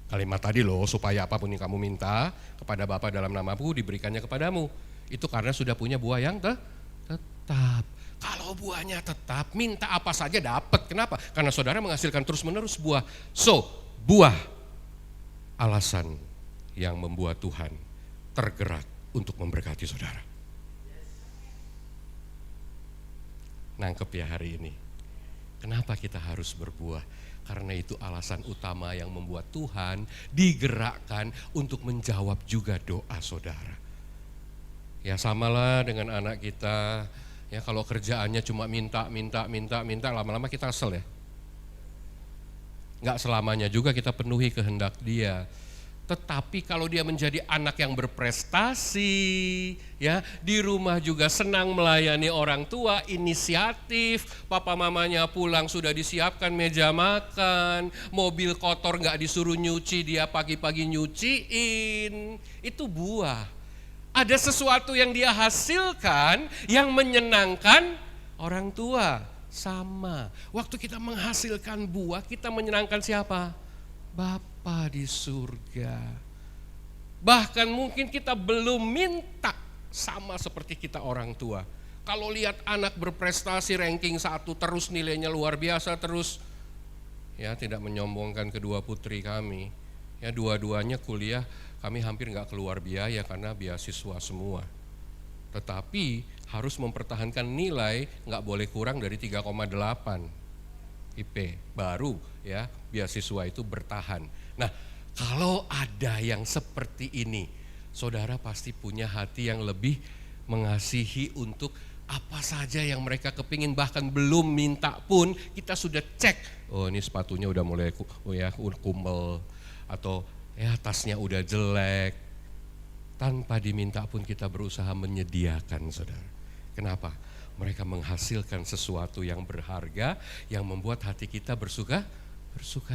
Kalimat tadi loh, supaya apapun yang kamu minta kepada Bapa dalam namaku, diberikannya kepadamu. Itu karena sudah punya buah yang tetap. Kalau buahnya tetap, minta apa saja dapat. Kenapa? Karena saudara menghasilkan terus-menerus buah. So, buah alasan yang membuat Tuhan tergerak untuk memberkati saudara. Nangkep ya hari ini. Kenapa kita harus berbuah? Karena itu alasan utama yang membuat Tuhan digerakkan untuk menjawab juga doa saudara. Ya samalah dengan anak kita. Ya kalau kerjaannya cuma minta, lama-lama kita kesel ya. Enggak selamanya juga kita penuhi kehendak dia. Tetapi kalau dia menjadi anak yang berprestasi, ya di rumah juga senang melayani orang tua, inisiatif, papa mamanya pulang sudah disiapkan meja makan, mobil kotor nggak disuruh nyuci, dia pagi-pagi nyuciin, itu buah. Ada sesuatu yang dia hasilkan yang menyenangkan orang tua. Sama, waktu kita menghasilkan buah, kita menyenangkan siapa? Bapa di surga. Bahkan mungkin kita belum minta sama seperti kita orang tua. Kalau lihat anak berprestasi ranking 1 terus, nilainya luar biasa terus. Ya tidak menyombongkan kedua putri kami. Ya dua-duanya kuliah, kami hampir nggak keluar biaya karena beasiswa semua. Tetapi harus mempertahankan nilai nggak boleh kurang dari 3,8 IP baru ya beasiswa itu bertahan. Nah kalau ada yang seperti ini, saudara pasti punya hati yang lebih mengasihi untuk apa saja yang mereka kepingin, bahkan belum minta pun kita sudah cek. Oh ini sepatunya udah mulai kumel, atau ya tasnya udah jelek. Tanpa diminta pun kita berusaha menyediakan saudara. Kenapa? Mereka menghasilkan sesuatu yang berharga, yang membuat hati kita bersuka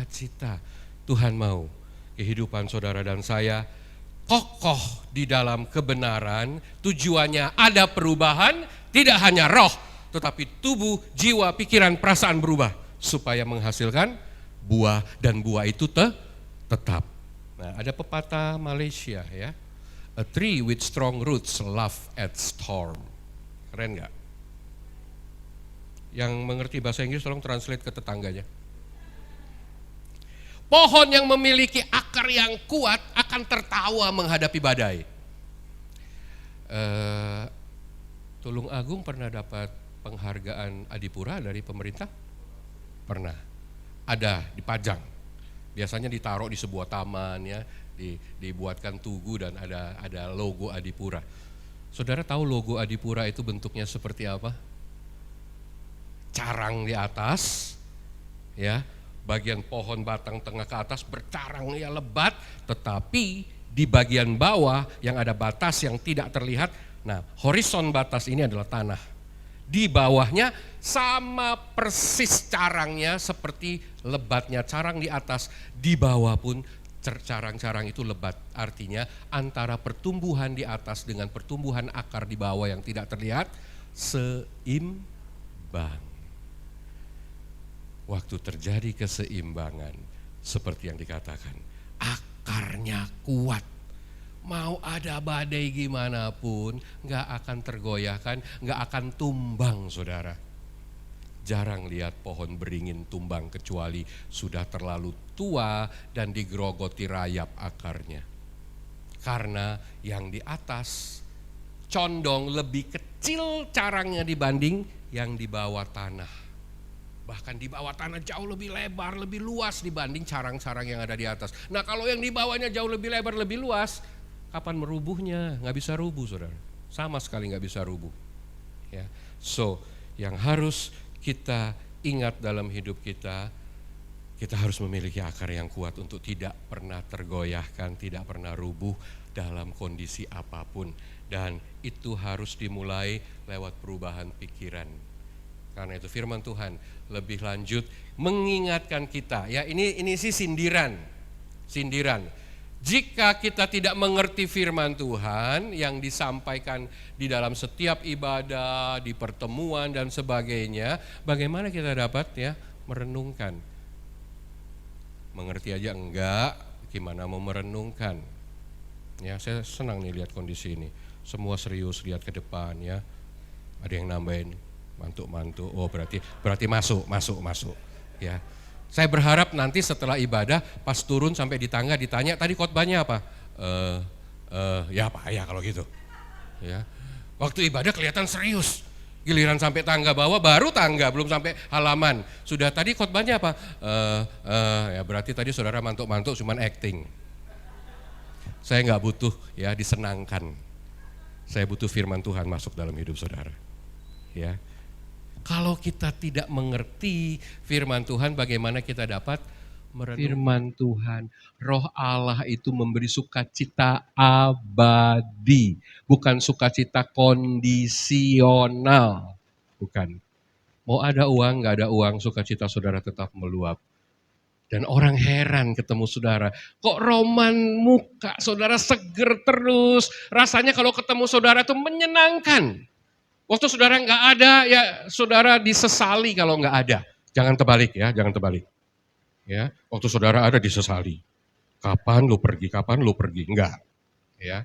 cita. Tuhan mau kehidupan saudara dan saya kokoh di dalam kebenaran, tujuannya ada perubahan, tidak hanya roh, tetapi tubuh, jiwa, pikiran, perasaan berubah, supaya menghasilkan buah, dan buah itu tetap. Nah, ada pepatah Malaysia ya, a tree with strong roots laugh at storm. Keren nggak? Yang mengerti bahasa Inggris tolong translate ke tetangganya. Pohon yang memiliki akar yang kuat akan tertawa menghadapi badai. Tulung Agung pernah dapat penghargaan Adipura dari pemerintah? Pernah. Ada dipajang. Biasanya ditaruh di sebuah taman ya, dibuatkan tugu dan ada logo Adipura. Saudara tahu logo Adipura itu bentuknya seperti apa? Carang di atas, ya, bagian pohon batang tengah ke atas bercarang ya lebat, tetapi di bagian bawah yang ada batas yang tidak terlihat. Nah, horizon batas ini adalah tanah. Di bawahnya sama persis carangnya seperti lebatnya carang di atas, di bawah pun carang-carang itu lebat. Artinya antara pertumbuhan di atas dengan pertumbuhan akar di bawah yang tidak terlihat seimbang. Waktu terjadi keseimbangan seperti yang dikatakan, akar akarnya kuat. Mau ada badai gimana pun gak akan tergoyahkan, gak akan tumbang saudara. Jarang lihat pohon beringin tumbang kecuali sudah terlalu tua dan digerogoti rayap akarnya. Karena yang di atas condong lebih kecil carangnya dibanding yang di bawah tanah. Bahkan di bawah tanah jauh lebih lebar, lebih luas dibanding carang-carang yang ada di atas. Nah kalau yang di bawahnya jauh lebih lebar, lebih luas, kapan merubuhnya? Nggak bisa rubuh saudara, sama sekali nggak bisa rubuh. Ya, so yang harus kita ingat dalam hidup kita harus memiliki akar yang kuat untuk tidak pernah tergoyahkan, tidak pernah rubuh dalam kondisi apapun. Dan itu harus dimulai lewat perubahan pikiran. Karena itu firman Tuhan lebih lanjut mengingatkan kita, ya ini sih sindiran. Jika kita tidak mengerti firman Tuhan yang disampaikan di dalam setiap ibadah, di pertemuan dan sebagainya, bagaimana kita dapat ya merenungkan? Mengerti aja enggak, gimana mau merenungkan? Ya, saya senang nih lihat kondisi ini. Semua serius lihat ke depan ya. Ada yang nambahin mantuk-mantuk. Oh, berarti masuk ya. Saya berharap nanti setelah ibadah pas turun sampai di tangga ditanya tadi khotbahnya apa? Ya Pak, ya kalau gitu. Ya. Waktu ibadah kelihatan serius. Giliran sampai tangga bawah baru tangga, belum sampai halaman. Sudah tadi khotbahnya apa? Ya berarti tadi saudara mantuk-mantuk cuman acting. Saya nggak butuh ya disenangkan. Saya butuh firman Tuhan masuk dalam hidup saudara. Ya. Kalau kita tidak mengerti firman Tuhan, bagaimana kita dapat merenung? Firman Tuhan, Roh Allah itu memberi sukacita abadi, bukan sukacita kondisional. Bukan. Mau ada uang, nggak ada uang, sukacita saudara tetap meluap. Dan orang heran ketemu saudara, kok roman muka saudara seger terus, rasanya kalau ketemu saudara itu menyenangkan. Waktu saudara nggak ada, ya saudara disesali kalau nggak ada. Jangan terbalik ya, jangan terbalik. Ya, waktu saudara ada disesali. Kapan lu pergi, enggak. Ya,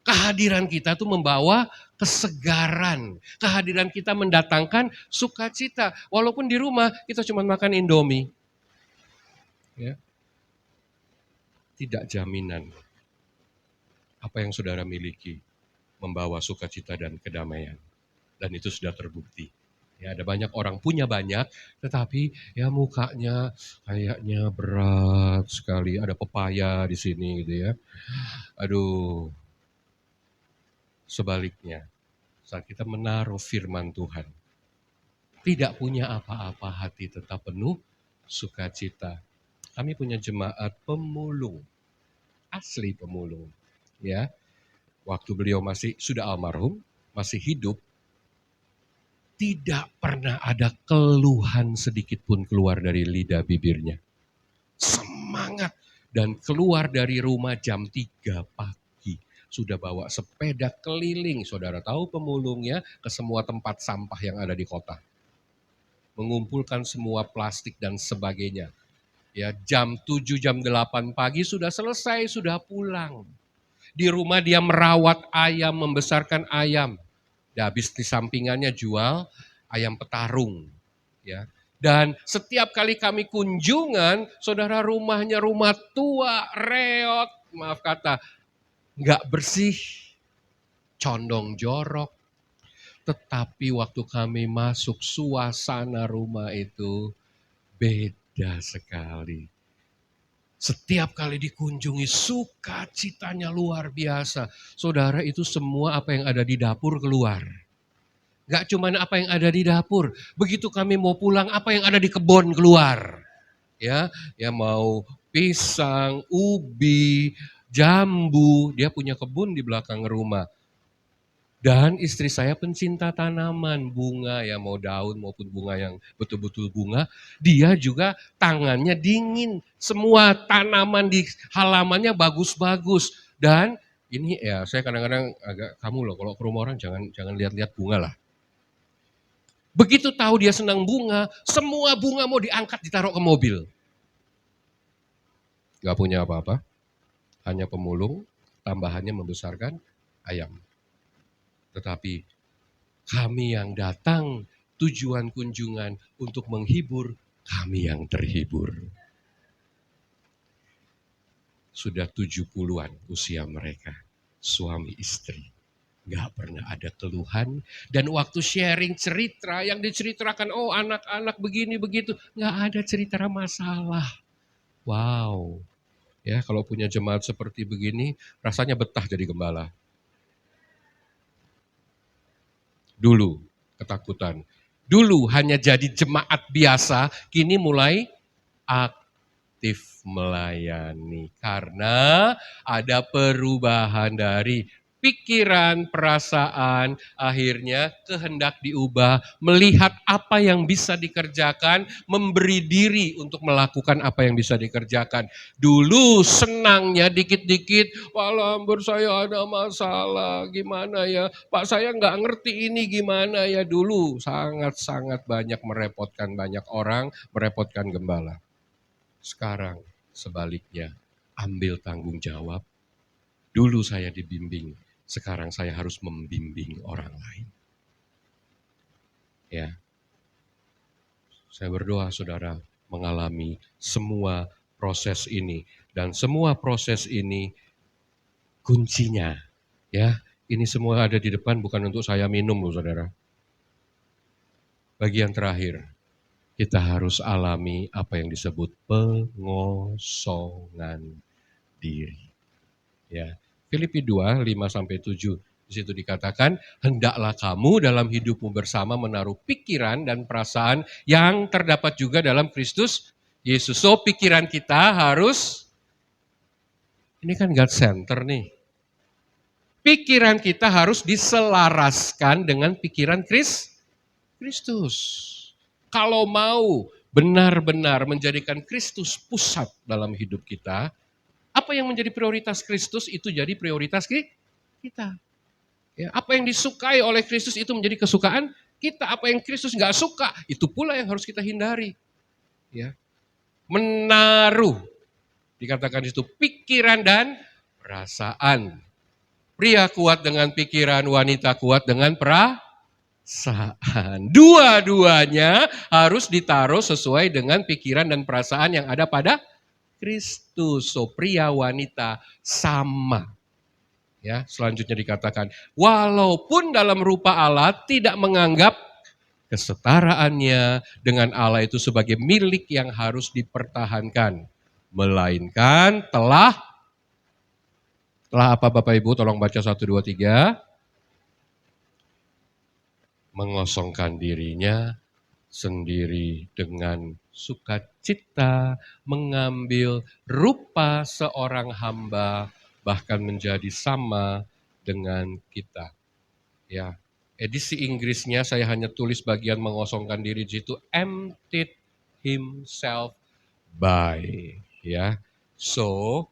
kehadiran kita tuh membawa kesegaran. Kehadiran kita mendatangkan sukacita. Walaupun di rumah kita cuma makan Indomie. Ya, tidak jaminan apa yang saudara miliki membawa sukacita dan kedamaian. Dan itu sudah terbukti. Ya, ada banyak orang punya banyak, tetapi ya mukanya kayaknya berat sekali. Ada pepaya di sini gitu ya. Aduh. Sebaliknya, saat kita menaruh firman Tuhan, tidak punya apa-apa, hati tetap penuh sukacita. Kami punya jemaat pemulung, asli pemulung. Ya, waktu beliau masih sudah almarhum, masih hidup, tidak pernah ada keluhan sedikit pun keluar dari lidah bibirnya. Semangat dan keluar dari rumah jam 3 pagi. Sudah bawa sepeda keliling, saudara tahu pemulungnya, ke semua tempat sampah yang ada di kota. Mengumpulkan semua plastik dan sebagainya. Ya, jam 7, jam 8 pagi sudah selesai, sudah pulang. Di rumah dia merawat ayam, membesarkan ayam. Dan habis di sampingannya jual ayam petarung. Ya. Dan setiap kali kami kunjungan, saudara rumahnya rumah tua, reot, maaf kata, nggak bersih, condong jorok. Tetapi waktu kami masuk suasana rumah itu beda sekali. Setiap kali dikunjungi sukacitanya luar biasa. Saudara itu semua apa yang ada di dapur keluar. Gak cuma apa yang ada di dapur. Begitu kami mau pulang apa yang ada di kebun keluar. Ya mau pisang, ubi, jambu. Dia punya kebun di belakang rumah. Dan istri saya pencinta tanaman, bunga ya mau daun maupun bunga yang betul-betul bunga. Dia juga tangannya dingin, semua tanaman di halamannya bagus-bagus. Dan ini ya saya kadang-kadang agak kamu loh kalau ke rumah orang jangan lihat-lihat bunga lah. Begitu tahu dia senang bunga, semua bunga mau diangkat ditaruh ke mobil. Gak punya apa-apa, hanya pemulung, tambahannya membesarkan ayam. Tetapi kami yang datang tujuan kunjungan untuk menghibur, kami yang terhibur. Sudah 70-an usia mereka, suami istri. Gak pernah ada keluhan, dan waktu sharing cerita yang diceritakan, oh anak-anak begini begitu, gak ada cerita masalah. Wow, ya kalau punya jemaat seperti begini, rasanya betah jadi gembala. Dulu ketakutan, dulu hanya jadi jemaat biasa, kini mulai aktif melayani. Karena ada perubahan dari pikiran, perasaan, akhirnya kehendak diubah, melihat apa yang bisa dikerjakan, memberi diri untuk melakukan apa yang bisa dikerjakan. Dulu senangnya dikit-dikit, Pak Lambert saya ada masalah, gimana ya, Pak saya nggak ngerti ini gimana ya. Dulu sangat-sangat banyak merepotkan banyak orang, merepotkan gembala. Sekarang sebaliknya, ambil tanggung jawab. Dulu saya dibimbing, sekarang saya harus membimbing orang lain. Ya, saya berdoa saudara mengalami semua proses ini, dan semua proses ini kuncinya, ya, ini semua ada di depan bukan untuk saya minum loh saudara. Bagian terakhir, kita harus alami apa yang disebut pengosongan diri. Ya, Filipi 2, 5-7. Di situ dikatakan, hendaklah kamu dalam hidupmu bersama menaruh pikiran dan perasaan yang terdapat juga dalam Kristus Yesus. So, pikiran kita harus, ini kan God Center nih. Pikiran kita harus diselaraskan dengan pikiran Kristus. Kalau mau benar-benar menjadikan Kristus pusat dalam hidup kita, apa yang menjadi prioritas Kristus itu jadi prioritas kita. Ya, apa yang disukai oleh Kristus itu menjadi kesukaan kita. Apa yang Kristus nggak suka itu pula yang harus kita hindari. Ya, menaruh, dikatakan di situ pikiran dan perasaan. Pria kuat dengan pikiran, wanita kuat dengan perasaan. Dua-duanya harus ditaruh sesuai dengan pikiran dan perasaan yang ada pada Kristus. So, pria wanita sama. Ya, selanjutnya dikatakan, walaupun dalam rupa Allah tidak menganggap kesetaraannya dengan Allah itu sebagai milik yang harus dipertahankan, melainkan telah apa Bapak Ibu? Tolong baca 1, 2, 3. Mengosongkan dirinya sendiri dengan sukacita, mengambil rupa seorang hamba, bahkan menjadi sama dengan kita. Ya, edisi Inggrisnya saya hanya tulis bagian mengosongkan diri di situ, emptied himself by. Ya, so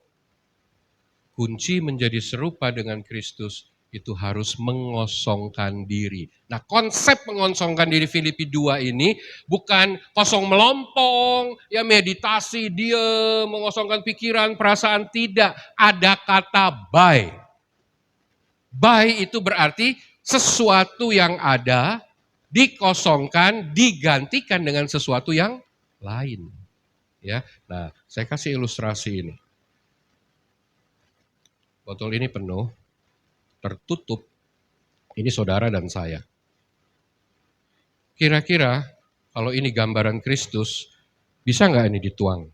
kunci menjadi serupa dengan Kristus itu harus mengosongkan diri. Nah, konsep mengosongkan diri Filipi 2 ini bukan kosong melompong, ya meditasi, diam, mengosongkan pikiran, perasaan, tidak. Ada kata by. By itu berarti sesuatu yang ada dikosongkan, digantikan dengan sesuatu yang lain. Ya, nah saya kasih ilustrasi ini. Botol ini penuh, tertutup, ini saudara dan saya. Kira-kira kalau ini gambaran Kristus, bisa nggak ini dituang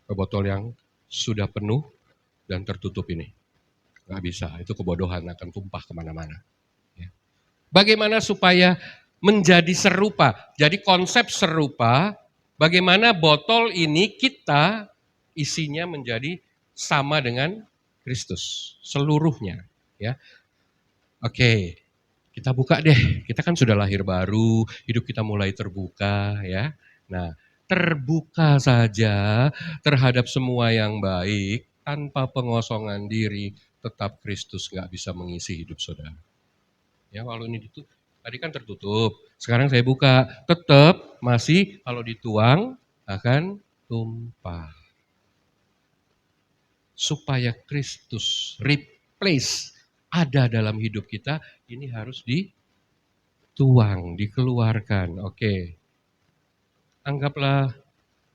ke botol yang sudah penuh dan tertutup ini? Nggak bisa, itu kebodohan akan tumpah kemana-mana. Ya. Bagaimana supaya menjadi serupa? Jadi konsep serupa, bagaimana botol ini kita isinya menjadi sama dengan Kristus seluruhnya. Ya, oke, kita buka deh. Kita kan sudah lahir baru, hidup kita mulai terbuka, ya. Nah, terbuka saja terhadap semua yang baik tanpa pengosongan diri, tetap Kristus nggak bisa mengisi hidup saudara. Ya, kalau ini tadi kan tertutup, sekarang saya buka, tetap masih kalau dituang akan tumpah. supaya Kristus replace ada dalam hidup kita, ini harus dituang, dikeluarkan. Oke. Anggaplah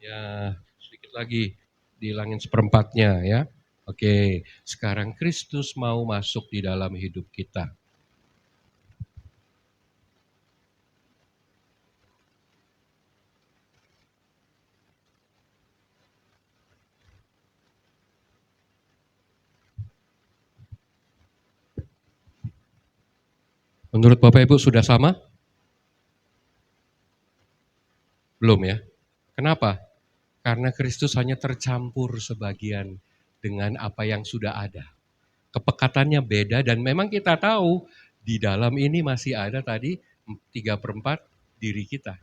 ya sedikit lagi dihilangin seperempatnya ya. Oke, sekarang Kristus mau masuk di dalam hidup kita. Menurut Bapak Ibu sudah sama? Belum ya? Kenapa? Karena Kristus hanya tercampur sebagian dengan apa yang sudah ada. Kepekatannya beda dan memang kita tahu di dalam ini masih ada tadi 3/4 diri kita.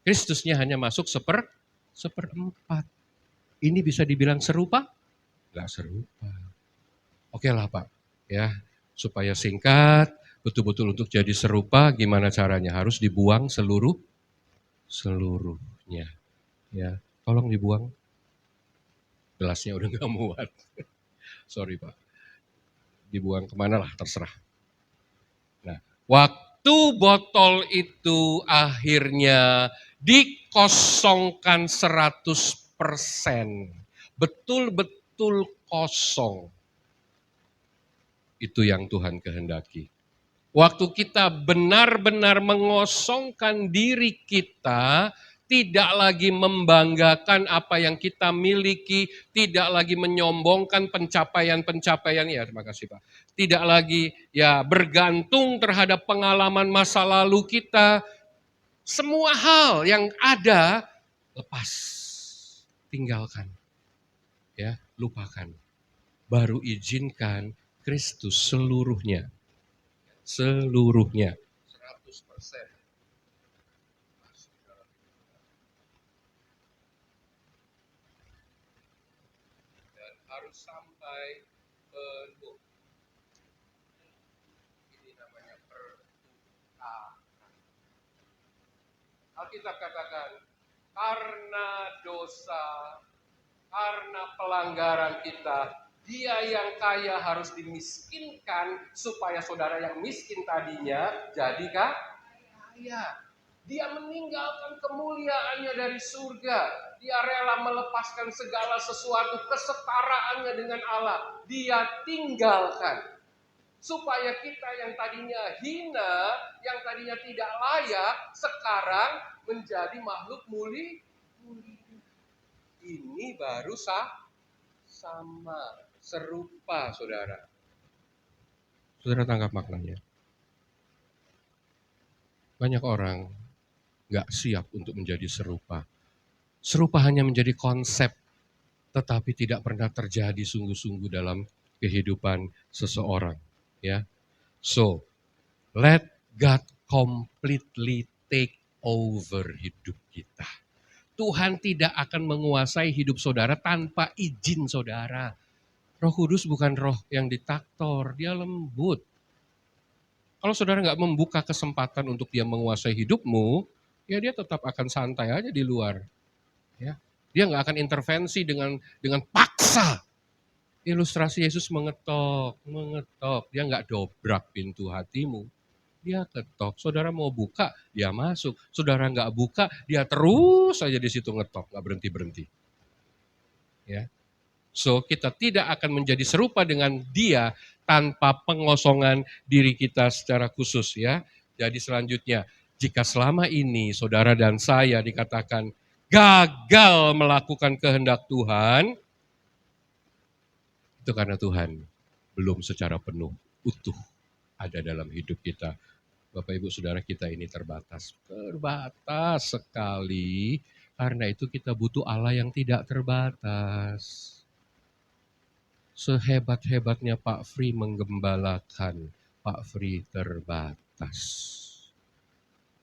Kristusnya hanya masuk seperempat. Ini bisa dibilang serupa? Enggak serupa. Oke lah Pak, ya supaya singkat, betul-betul untuk jadi serupa gimana caranya? Harus dibuang seluruhnya. Ya, tolong dibuang. Gelasnya udah nggak muat. Sorry Pak. Dibuang kemana lah, terserah. Nah, waktu botol itu akhirnya dikosongkan 100%. Betul-betul kosong. Itu yang Tuhan kehendaki. Waktu kita benar-benar mengosongkan diri kita, tidak lagi membanggakan apa yang kita miliki, tidak lagi menyombongkan pencapaian-pencapaian, ya terima kasih Pak. Tidak lagi ya bergantung terhadap pengalaman masa lalu kita. Semua hal yang ada, lepas, tinggalkan, ya lupakan. Baru izinkan Kristus seluruhnya. 100%. Dan harus sampai penuh. Ini namanya pertukaran. Alkitab katakan, karena dosa, karena pelanggaran kita, dia yang kaya harus dimiskinkan supaya saudara yang miskin tadinya jadi kaya. Dia meninggalkan kemuliaannya dari surga. Dia rela melepaskan segala sesuatu kesetaraannya dengan Allah. Dia tinggalkan. Supaya kita yang tadinya hina, yang tadinya tidak layak, sekarang menjadi makhluk mulia. Ini baru sama. Serupa, saudara. Saudara tangkap maknanya. Banyak orang gak siap untuk menjadi serupa. Serupa hanya menjadi konsep, tetapi tidak pernah terjadi sungguh-sungguh dalam kehidupan seseorang. Ya, so let God completely take over hidup kita. Tuhan tidak akan menguasai hidup saudara tanpa izin saudara. Roh Kudus bukan roh yang diktator, dia lembut. Kalau saudara nggak membuka kesempatan untuk dia menguasai hidupmu, ya dia tetap akan santai aja di luar. Ya, dia nggak akan intervensi dengan paksa. Ilustrasi Yesus mengetok. Dia nggak dobrak pintu hatimu, dia ketok. Saudara mau buka, dia masuk. Saudara nggak buka, dia terus aja di situ ngetok, nggak berhenti. Ya. So, kita tidak akan menjadi serupa dengan dia tanpa pengosongan diri kita secara khusus ya. Jadi selanjutnya, jika selama ini saudara dan saya dikatakan gagal melakukan kehendak Tuhan, itu karena Tuhan belum secara penuh, utuh ada dalam hidup kita. Bapak Ibu Saudara, kita ini terbatas sekali. Karena itu kita butuh Allah yang tidak terbatas. Sehebat-hebatnya Pak Fri menggembalakan, Pak Fri terbatas.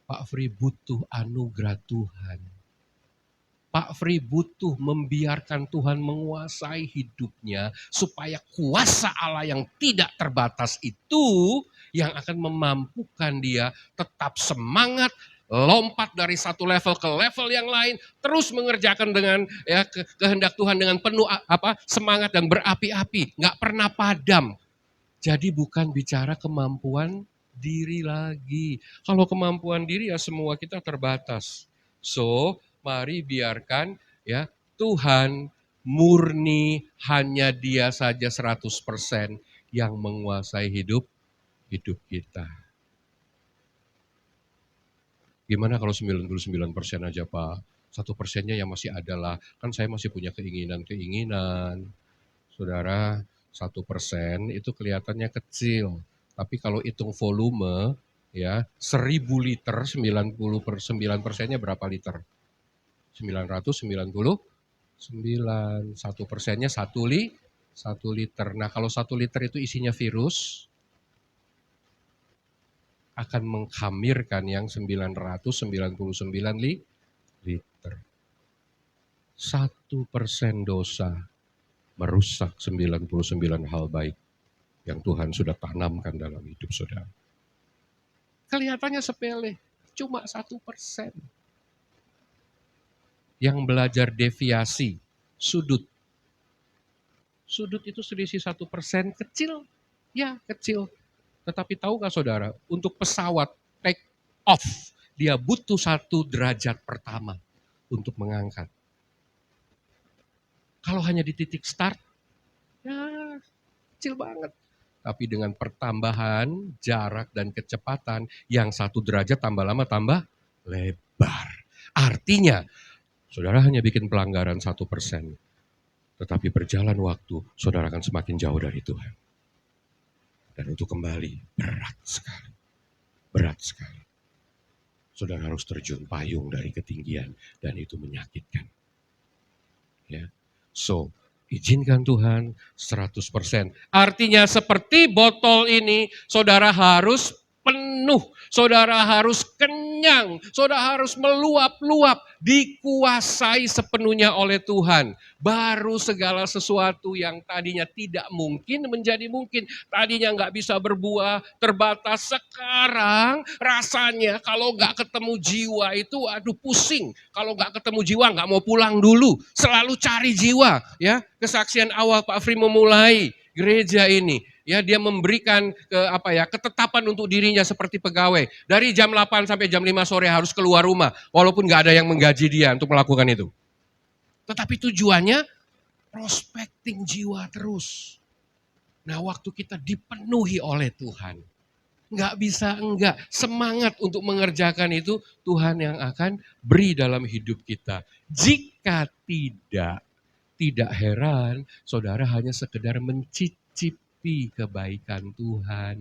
Pak Fri butuh anugerah Tuhan. Pak Fri butuh membiarkan Tuhan menguasai hidupnya supaya kuasa Allah yang tidak terbatas itu yang akan memampukan dia tetap semangat, lompat dari satu level ke level yang lain, terus mengerjakan dengan ya kehendak Tuhan dengan penuh semangat dan berapi-api, nggak pernah padam. Jadi bukan bicara kemampuan diri lagi. Kalau kemampuan diri ya semua kita terbatas. So, mari biarkan ya Tuhan murni, hanya Dia saja 100% yang menguasai hidup kita. Gimana kalau 99% aja Pak? 1%-nya yang masih ada lah. Kan saya masih punya keinginan-keinginan. Saudara, 1% itu kelihatannya kecil. Tapi kalau hitung volume, ya 1000 liter, 99%-nya berapa liter? 999, 1%-nya 1 liter. Nah kalau 1 liter itu isinya virus, akan mengkhamirkan yang 999 liter. 1% dosa merusak 99 hal baik yang Tuhan sudah tanamkan dalam hidup saudara. Kelihatannya sepele, cuma 1%. Yang belajar deviasi, sudut. Sudut itu selisih 1%, kecil, ya kecil. Tetapi tahu gak saudara, untuk pesawat take off, dia butuh 1 derajat pertama untuk mengangkat. Kalau hanya di titik start, ya kecil banget. Tapi dengan pertambahan jarak dan kecepatan, yang 1 derajat tambah lama tambah lebar. Artinya, saudara hanya bikin pelanggaran 1%. Tetapi berjalan waktu, saudara akan semakin jauh dari Tuhan. Dan untuk kembali, berat sekali. Berat sekali. Saudara harus terjun payung dari ketinggian, dan itu menyakitkan. Ya. So, izinkan Tuhan 100%. Artinya seperti botol ini, saudara harus penuh, saudara harus kenyang, saudara harus meluap-luap, dikuasai sepenuhnya oleh Tuhan. Baru segala sesuatu yang tadinya tidak mungkin menjadi mungkin. Tadinya nggak bisa berbuah, terbatas. Sekarang rasanya kalau nggak ketemu jiwa itu aduh pusing. Kalau nggak ketemu jiwa nggak mau pulang dulu. Selalu cari jiwa. Ya, kesaksian awal Pak Fri memulai gereja ini. Ya, dia memberikan ketetapan untuk dirinya seperti pegawai. Dari jam 8 sampai jam 5 sore harus keluar rumah. Walaupun gak ada yang menggaji dia untuk melakukan itu. Tetapi tujuannya prospecting jiwa terus. Nah waktu kita dipenuhi oleh Tuhan. Gak bisa enggak. Semangat untuk mengerjakan itu Tuhan yang akan beri dalam hidup kita. Jika tidak heran saudara hanya sekedar mencicipi kebaikan Tuhan.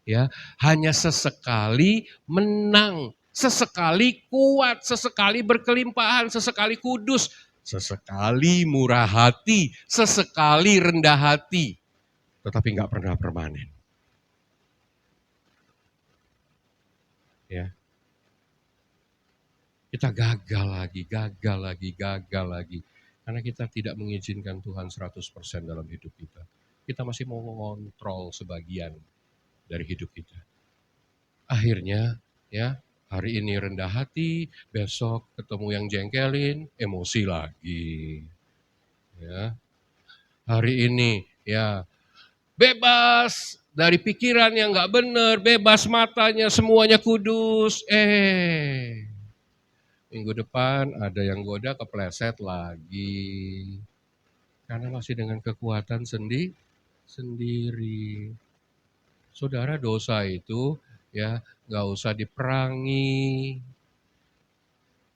Ya, hanya sesekali menang, sesekali kuat, sesekali berkelimpahan, sesekali kudus, sesekali murah hati, sesekali rendah hati, tetapi nggak pernah permanen. Ya, kita gagal lagi, karena kita tidak mengizinkan Tuhan 100% dalam hidup kita. Kita masih mau mengontrol sebagian dari hidup kita. Akhirnya, ya, hari ini rendah hati, besok ketemu yang jengkelin, emosi lagi. Ya. Hari ini, ya, bebas dari pikiran yang nggak benar, bebas matanya, semuanya kudus. Minggu depan ada yang goda kepleset lagi. Karena masih dengan kekuatan sendiri. Saudara, dosa itu ya nggak usah diperangi.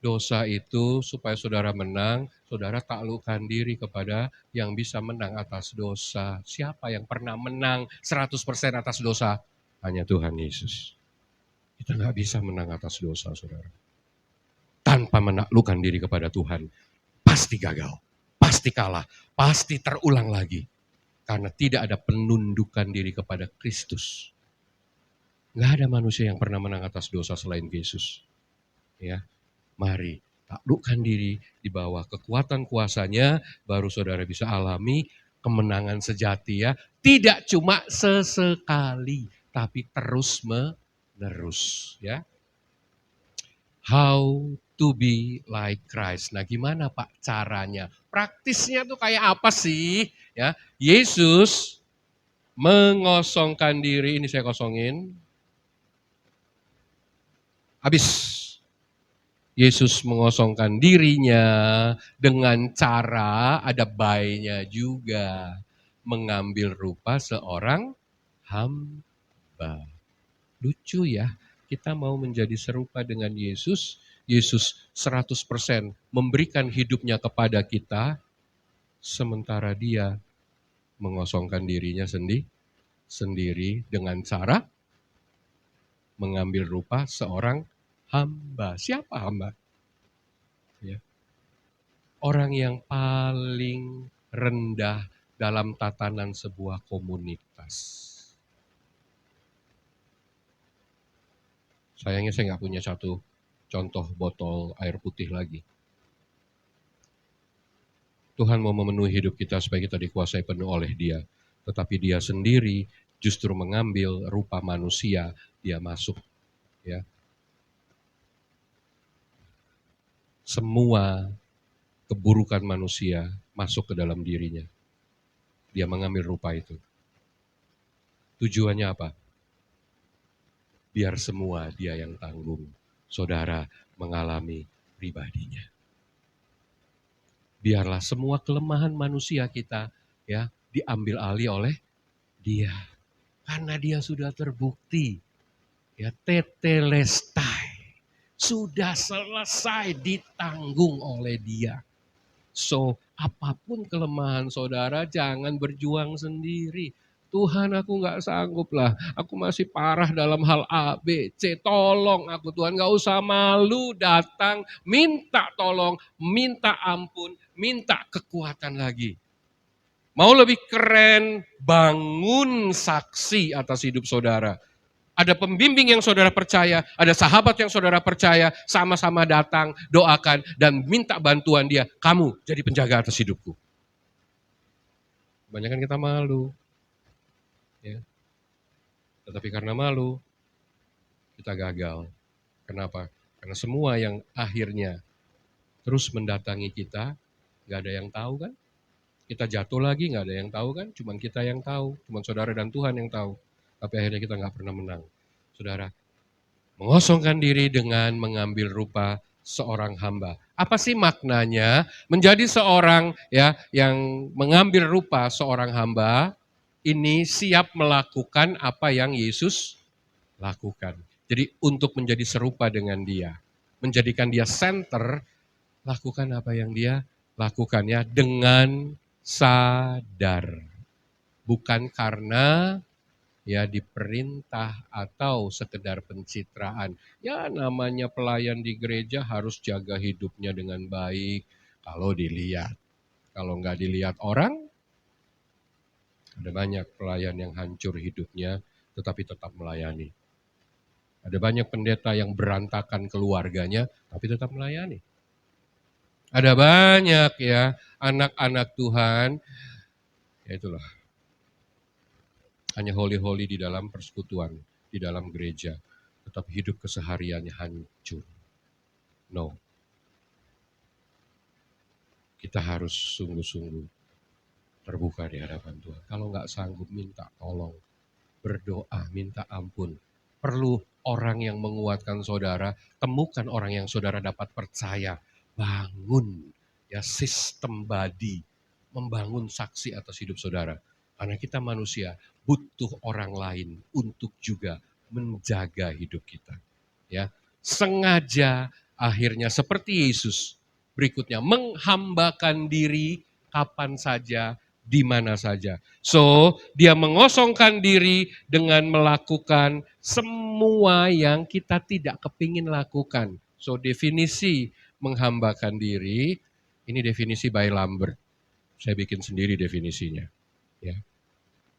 Dosa itu supaya saudara menang, saudara taklukkan diri kepada yang bisa menang atas dosa. Siapa yang pernah menang 100% atas dosa? Hanya Tuhan Yesus. Kita nggak bisa menang atas dosa, saudara. Tanpa menaklukkan diri kepada Tuhan, pasti gagal, pasti kalah, pasti terulang lagi. Karena tidak ada penundukan diri kepada Kristus. Nggak ada manusia yang pernah menang atas dosa selain Yesus. Ya, mari taklukkan diri di bawah kekuatan kuasanya, baru saudara bisa alami kemenangan sejati ya. Tidak cuma sesekali, tapi terus menerus ya. How to be like Christ. Nah, gimana Pak caranya? Praktisnya tuh kayak apa sih? Ya, Yesus mengosongkan diri, ini saya kosongin. Habis. Yesus mengosongkan dirinya dengan cara, ada by-nya juga, mengambil rupa seorang hamba. Lucu ya, kita mau menjadi serupa dengan Yesus, Yesus 100% memberikan hidupnya kepada kita, sementara dia mengosongkan dirinya sendiri dengan cara mengambil rupa seorang hamba. Siapa hamba? Ya. Orang yang paling rendah dalam tatanan sebuah komunitas. Sayangnya saya nggak punya satu contoh botol air putih lagi. Tuhan mau memenuhi hidup kita supaya kita dikuasai penuh oleh Dia. Tetapi Dia sendiri justru mengambil rupa manusia, Dia masuk. Ya. Semua keburukan manusia masuk ke dalam dirinya. Dia mengambil rupa itu. Tujuannya apa? Biar semua dia yang tanggung. Saudara mengalami pribadinya. Biarlah semua kelemahan manusia kita ya diambil alih oleh dia. Karena dia sudah terbukti ya tetelestai. Sudah selesai ditanggung oleh dia. So, apapun kelemahan saudara, jangan berjuang sendiri. Tuhan, aku nggak sanggup lah, aku masih parah dalam hal A, B, C, tolong aku Tuhan, nggak usah malu datang, minta tolong, minta ampun, minta kekuatan lagi. Mau lebih keren, bangun saksi atas hidup saudara. Ada pembimbing yang saudara percaya, ada sahabat yang saudara percaya, sama-sama datang, doakan, dan minta bantuan dia. Kamu jadi penjaga atas hidupku. Kebanyakan kita malu. Ya. Tetapi karena malu, kita gagal. Kenapa? Karena semua yang akhirnya terus mendatangi kita, gak ada yang tahu kan? Kita jatuh lagi, gak ada yang tahu kan? Cuman kita yang tahu, cuman saudara dan Tuhan yang tahu. Tapi akhirnya kita gak pernah menang. Saudara, mengosongkan diri dengan mengambil rupa seorang hamba. Apa sih maknanya menjadi seorang ya yang mengambil rupa seorang hamba? Ini siap melakukan apa yang Yesus lakukan. Jadi untuk menjadi serupa dengan dia, menjadikan dia center, lakukan apa yang dia lakukan ya dengan sadar. Bukan karena ya diperintah atau sekedar pencitraan. Ya namanya pelayan di gereja harus jaga hidupnya dengan baik kalau dilihat. Kalau nggak dilihat orang, ada banyak pelayan yang hancur hidupnya tetapi tetap melayani. Ada banyak pendeta yang berantakan keluarganya tapi tetap melayani. Ada banyak ya anak-anak Tuhan, ya itulah. Hanya holy-holy di dalam persekutuan, di dalam gereja. Tetapi hidup kesehariannya hancur. No. Kita harus sungguh-sungguh terbuka di hadapan Tuhan. Kalau nggak sanggup, minta tolong. Berdoa, minta ampun. Perlu orang yang menguatkan saudara, temukan orang yang saudara dapat percaya. Bangun ya sistem body, membangun saksi atas hidup saudara. Karena kita manusia butuh orang lain untuk juga menjaga hidup kita. Ya, sengaja akhirnya seperti Yesus berikutnya menghambakan diri kapan saja, di mana saja. So, dia mengosongkan diri dengan melakukan semua yang kita tidak kepingin lakukan. So, definisi menghambakan diri, ini definisi by Lambert. Saya bikin sendiri definisinya. Ya.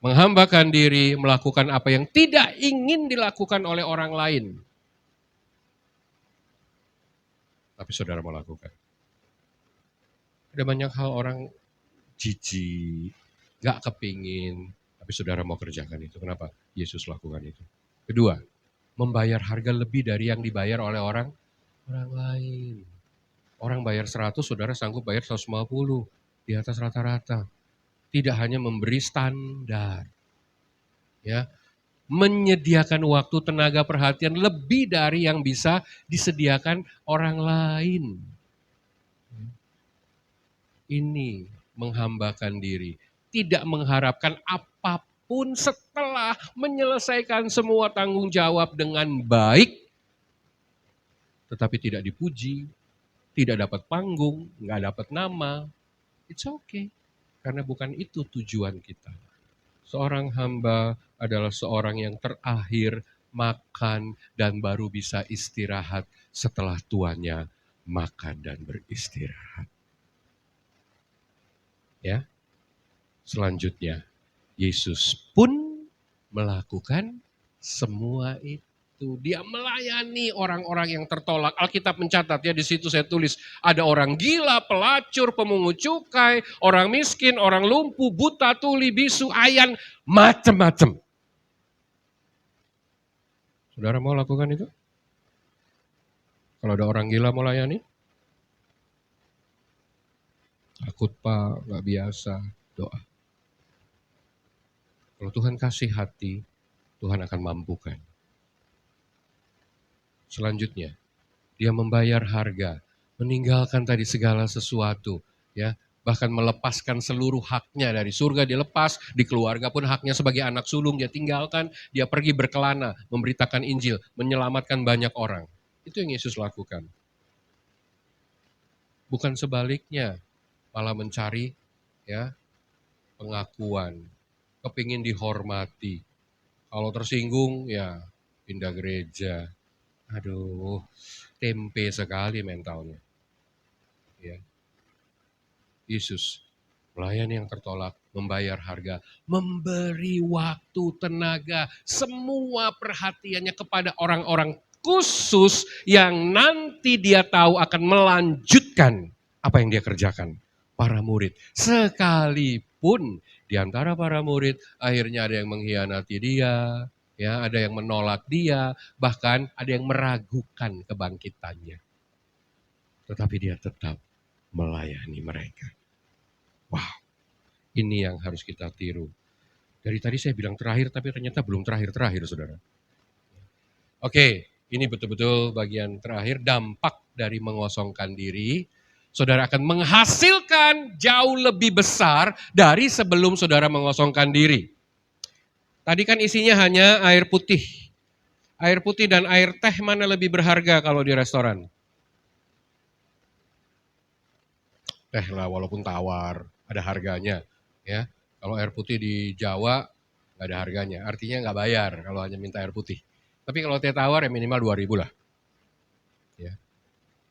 Menghambakan diri, melakukan apa yang tidak ingin dilakukan oleh orang lain. Tapi saudara melakukan. Ada banyak hal orang jijik, gak kepingin, tapi saudara mau kerjakan itu. Kenapa? Yesus lakukan itu. Kedua, membayar harga lebih dari yang dibayar oleh orang orang lain. Orang bayar 100, saudara sanggup bayar 150 di atas rata-rata. Tidak hanya memberi standar, ya, menyediakan waktu, tenaga, perhatian lebih dari yang bisa disediakan orang lain. Ini menghambakan diri, tidak mengharapkan apapun setelah menyelesaikan semua tanggung jawab dengan baik, tetapi tidak dipuji, tidak dapat panggung, nggak dapat nama. It's okay, karena bukan itu tujuan kita. Seorang hamba adalah seorang yang terakhir makan dan baru bisa istirahat setelah tuannya makan dan beristirahat. Ya, selanjutnya Yesus pun melakukan semua itu. Dia melayani orang-orang yang tertolak. Alkitab mencatat ya, di situ saya tulis ada orang gila, pelacur, pemungut cukai, orang miskin, orang lumpuh, buta, tuli, bisu, ayan, macam-macam. Saudara mau lakukan itu? Kalau ada orang gila mau layani? Takut Pak, nggak biasa. Doa. Kalau Tuhan kasih hati, Tuhan akan mampukan. Selanjutnya, dia membayar harga, meninggalkan tadi segala sesuatu, ya, bahkan melepaskan seluruh haknya dari surga dilepas, di keluarga pun haknya sebagai anak sulung dia tinggalkan, dia pergi berkelana, memberitakan Injil, menyelamatkan banyak orang. Itu yang Yesus lakukan. Bukan sebaliknya, malah mencari ya pengakuan, kepingin dihormati. Kalau tersinggung ya pindah gereja. Aduh, tempe sekali mentalnya. Ya. Yesus melayani yang tertolak, membayar harga, memberi waktu, tenaga, semua perhatiannya kepada orang-orang khusus yang nanti dia tahu akan melanjutkan apa yang dia kerjakan. Para murid, sekalipun di antara para murid akhirnya ada yang mengkhianati dia, ya, ada yang menolak dia, bahkan ada yang meragukan kebangkitannya. Tetapi dia tetap melayani mereka. Wow, ini yang harus kita tiru. Dari tadi saya bilang terakhir, tapi ternyata belum terakhir-terakhir, saudara. Oke, ini betul-betul bagian terakhir, dampak dari mengosongkan diri. Saudara akan menghasilkan jauh lebih besar dari sebelum saudara mengosongkan diri. Tadi kan isinya hanya air putih. Air putih dan air teh mana lebih berharga kalau di restoran? Teh lah, walaupun tawar, ada harganya. Ya, kalau air putih di Jawa nggak ada harganya, artinya nggak bayar kalau hanya minta air putih. Tapi kalau teh tawar ya minimal 2.000 lah. Ya.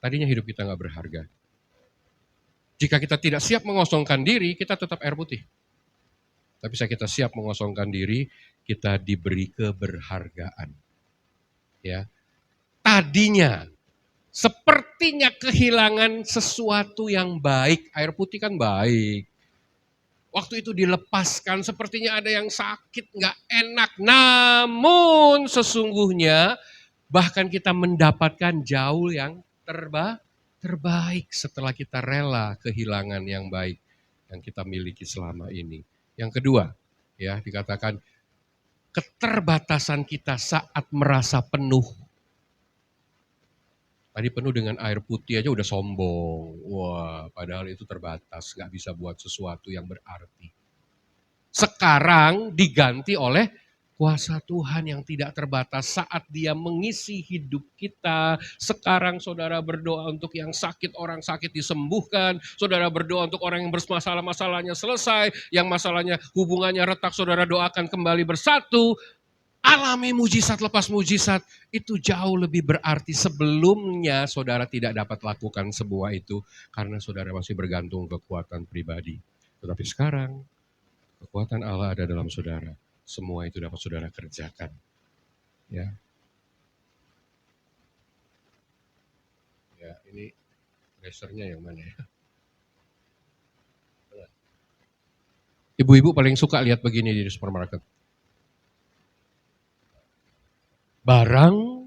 Tadinya hidup kita nggak berharga. Jika kita tidak siap mengosongkan diri, kita tetap air putih. Tapi saat kita siap mengosongkan diri, kita diberi keberhargaan. Ya. Tadinya, sepertinya kehilangan sesuatu yang baik. Air putih kan baik. Waktu itu dilepaskan, sepertinya ada yang sakit, nggak enak. Namun sesungguhnya bahkan kita mendapatkan jauh yang terbaik setelah kita rela kehilangan yang baik yang kita miliki selama ini. Yang kedua, ya dikatakan keterbatasan kita saat merasa penuh. Tadi penuh dengan air putih aja udah sombong. Wah, padahal itu terbatas, nggak bisa buat sesuatu yang berarti. Sekarang diganti oleh kuasa Tuhan yang tidak terbatas saat dia mengisi hidup kita. Sekarang saudara berdoa untuk yang sakit, orang sakit disembuhkan. Saudara berdoa untuk orang yang bermasalah, masalahnya selesai. Yang masalahnya hubungannya retak, saudara doakan kembali bersatu. Alami mujizat lepas mujizat, itu jauh lebih berarti. Sebelumnya saudara tidak dapat lakukan sebuah itu karena saudara masih bergantung kekuatan pribadi. Tetapi sekarang kekuatan Allah ada dalam saudara. Semua itu dapat saudara kerjakan. Ya. Ya, ini lasernya yang mana ya? Ibu-ibu paling suka lihat begini di supermarket. Barang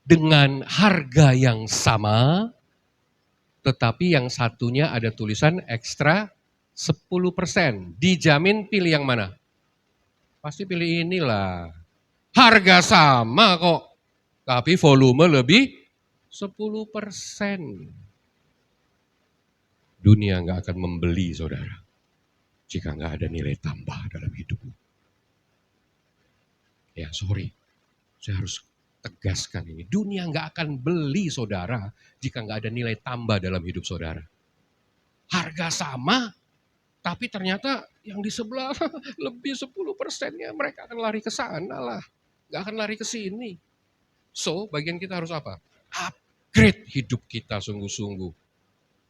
dengan harga yang sama, tetapi yang satunya ada tulisan ekstra 10%. Dijamin pilih yang mana? Pasti pilih inilah. Harga sama kok, tapi volume lebih 10%. Dunia nggak akan membeli saudara, jika nggak ada nilai tambah dalam hidupmu. Ya sorry, saya harus tegaskan ini. Dunia nggak akan beli saudara, jika nggak ada nilai tambah dalam hidup saudara. Harga sama, tapi ternyata yang di sebelah lebih 10%-nya mereka akan lari ke sana lah. Nggak akan lari ke sini. So, bagian kita harus apa? Upgrade hidup kita sungguh-sungguh.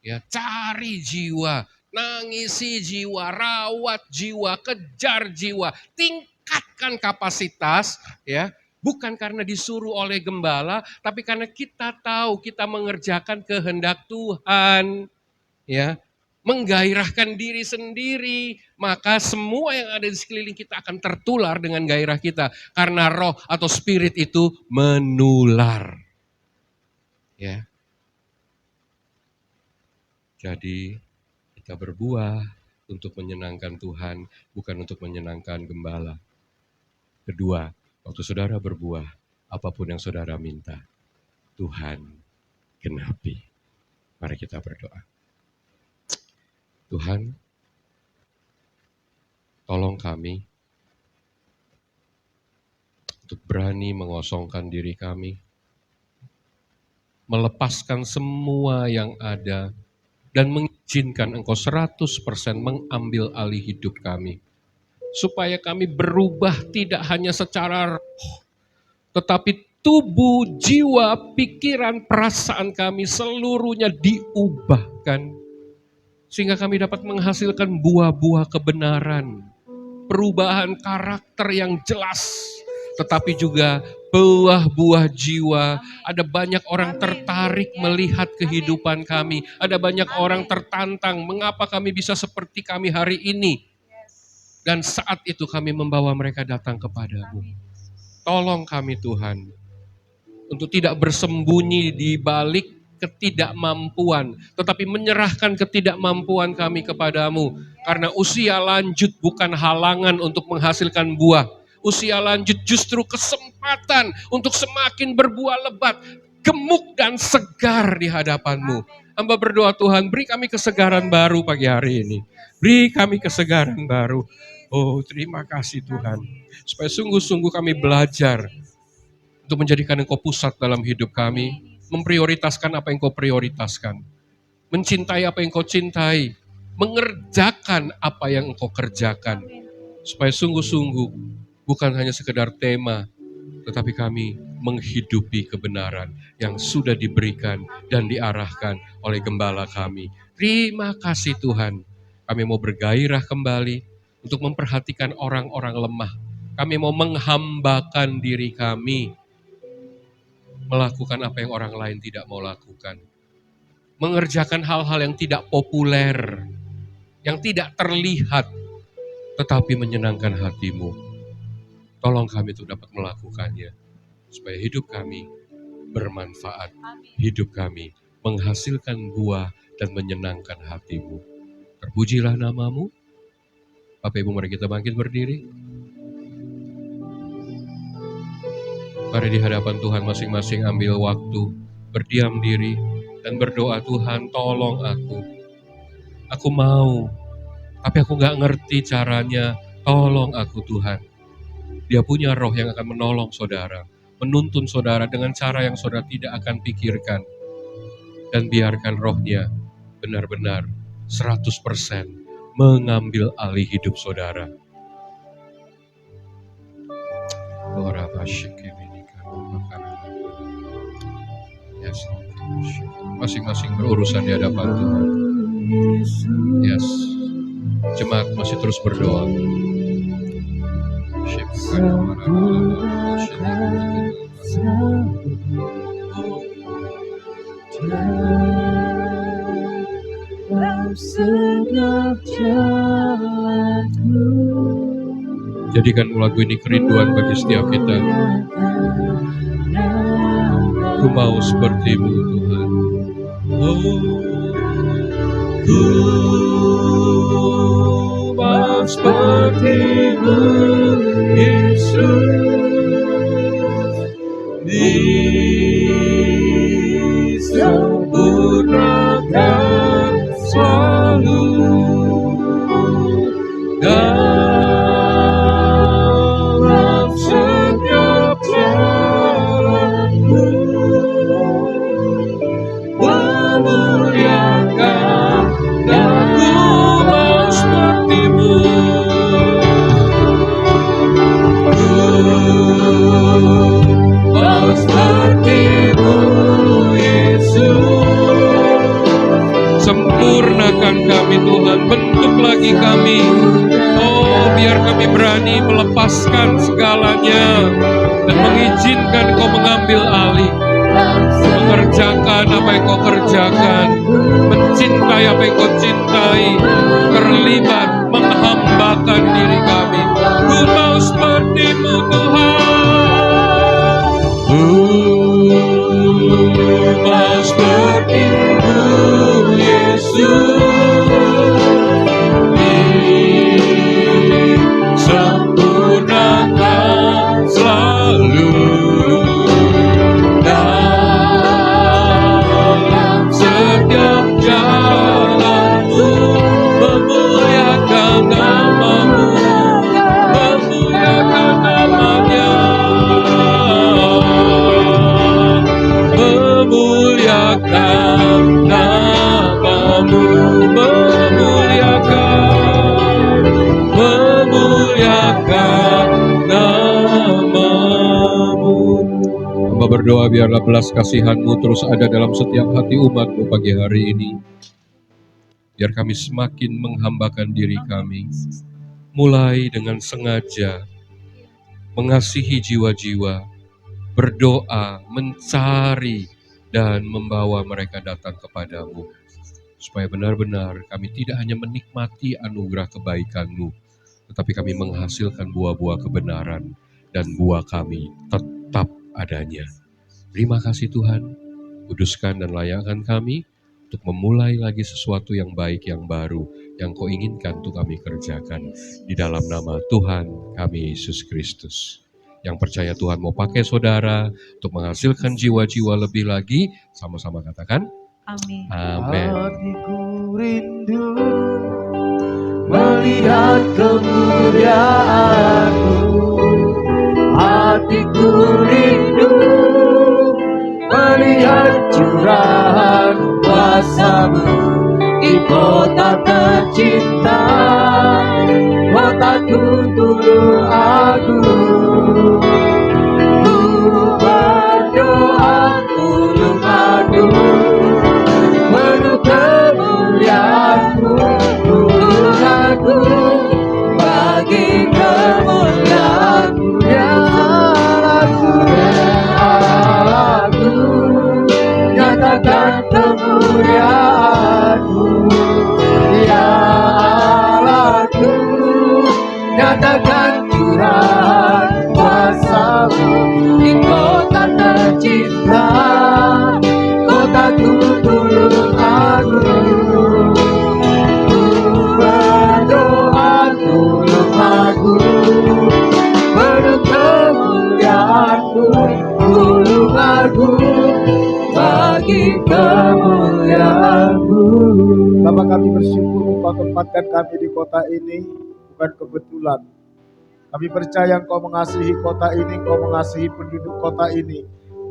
Ya, cari jiwa, nangisi jiwa, rawat jiwa, kejar jiwa, tingkatkan kapasitas, ya. Bukan karena disuruh oleh gembala, tapi karena kita tahu kita mengerjakan kehendak Tuhan, ya. Menggairahkan diri sendiri, maka semua yang ada di sekeliling kita akan tertular dengan gairah kita. Karena roh atau spirit itu menular. Ya. Jadi kita berbuah untuk menyenangkan Tuhan, bukan untuk menyenangkan gembala. Kedua, waktu saudara berbuah, apapun yang saudara minta, Tuhan genapi. Mari kita berdoa. Tuhan, tolong kami untuk berani mengosongkan diri kami, melepaskan semua yang ada, dan mengizinkan Engkau 100% mengambil alih hidup kami. Supaya kami berubah tidak hanya secara roh, tetapi tubuh, jiwa, pikiran, perasaan kami seluruhnya diubahkan. Sehingga kami dapat menghasilkan buah-buah kebenaran, perubahan karakter yang jelas, tetapi juga buah-buah jiwa. Ada banyak orang tertarik melihat kehidupan kami, ada banyak orang tertantang, mengapa kami bisa seperti kami hari ini. Dan saat itu kami membawa mereka datang kepadamu. Tolong kami Tuhan, untuk tidak bersembunyi di balik ketidakmampuan, tetapi menyerahkan ketidakmampuan kami kepadamu. Karena usia lanjut bukan halangan untuk menghasilkan buah. Usia lanjut justru kesempatan untuk semakin berbuah lebat, gemuk dan segar di hadapan-Mu. Hamba berdoa Tuhan, beri kami kesegaran baru pagi hari ini. Beri kami kesegaran baru. Oh terima kasih Tuhan, supaya sungguh-sungguh kami belajar untuk menjadikan Engkau pusat dalam hidup kami, memprioritaskan apa yang Engkau prioritaskan, mencintai apa yang Engkau cintai, mengerjakan apa yang Engkau kerjakan, supaya sungguh-sungguh bukan hanya sekedar tema, tetapi kami menghidupi kebenaran yang sudah diberikan dan diarahkan oleh gembala kami. Terima kasih Tuhan, kami mau bergairah kembali untuk memperhatikan orang-orang lemah. Kami mau menghambakan diri kami, melakukan apa yang orang lain tidak mau lakukan. Mengerjakan hal-hal yang tidak populer, yang tidak terlihat, tetapi menyenangkan hati-Mu. Tolong kami untuk dapat melakukannya, supaya hidup kami bermanfaat, hidup kami menghasilkan buah dan menyenangkan hati-Mu. Terpujilah nama-Mu. Bapak Ibu mari kita bangkit berdiri. Mari di hadapan Tuhan masing-masing ambil waktu, berdiam diri, dan berdoa, Tuhan tolong aku. Aku mau, tapi aku gak ngerti caranya, tolong aku Tuhan. Dia punya roh yang akan menolong saudara, menuntun saudara dengan cara yang saudara tidak akan pikirkan. Dan biarkan rohnya benar-benar 100% mengambil alih hidup saudara. Yes. Masing-masing berurusan di hadapan Tuhan. Yes. Jemaat masih terus berdoa. Jadikan lagu ini kerinduan bagi setiap kita. Ku mau seperti-Mu Tuhan. Oh, ku mau seperti-Mu Yesus. Disempurnakan selalu dalam setiap jalanku, memuliakan dan ku mau seperti-Mu. Mau seperti-Mu Yesus. Sempurnakan kami Tuhan, bentuk lagi kami. Oh, biar kami berani melepaskan segalanya dan mengizinkan Kau mengambil alih, mengerjakan apa yang Kau kerjakan, mencintai apa yang Kau cintai, terlibat menghambakan diri kami. Ku mau seperti-Mu Tuhan. Mau seperti-Mu Yesus. Disempurnakan selalu dalam setiap jalanmu, memuliakan nama-Mu, memuliakan nama-Nya, memuliakan nama-Mu, memuliakan nama-Mu. Hamba berdoa biarlah belas kasihan-Mu terus ada dalam setiap hati umat-Mu pagi hari ini. Biar kami semakin menghambakan diri kami, mulai dengan sengaja mengasihi jiwa-jiwa, berdoa, mencari, dan membawa mereka datang kepadamu. Supaya benar-benar kami tidak hanya menikmati anugerah kebaikan-Mu, tetapi kami menghasilkan buah-buah kebenaran, dan buah kami tetap adanya. Terima kasih Tuhan, kuduskan dan layakkan kami untuk memulai lagi sesuatu yang baik, yang baru, yang Kau inginkan untuk kami kerjakan. Di dalam nama Tuhan kami Yesus Kristus. Yang percaya Tuhan mau pakai saudara untuk menghasilkan jiwa-jiwa lebih lagi, sama-sama katakan Amin. amin. Hatiku rindu melihat kemuliaan-Mu. Hatiku rindu melihat curahan kuasa-Mu di kota tercinta, kotaku tulung agung. Ku berdoa tulung agung, penuh kemuliaan-Mu, tulung agung bagi kemuliaan-Mu. Ya Allahku, nyatakan kemuliaan-Mu. Ya Allahku, nyatakan curahan kuasa-Mu di kota tercinta, kotaku tulung agung. Ku berdoa tulung agung, penuh kemuliaan-Mu, tulung agung bagi kemuliaan-Mu. Bapak, kami bersyukur Engkau tempatkan kami di kota ini bukan kebetulan. Kami percaya Engkau mengasihi kota ini, Engkau mengasihi penduduk kota ini.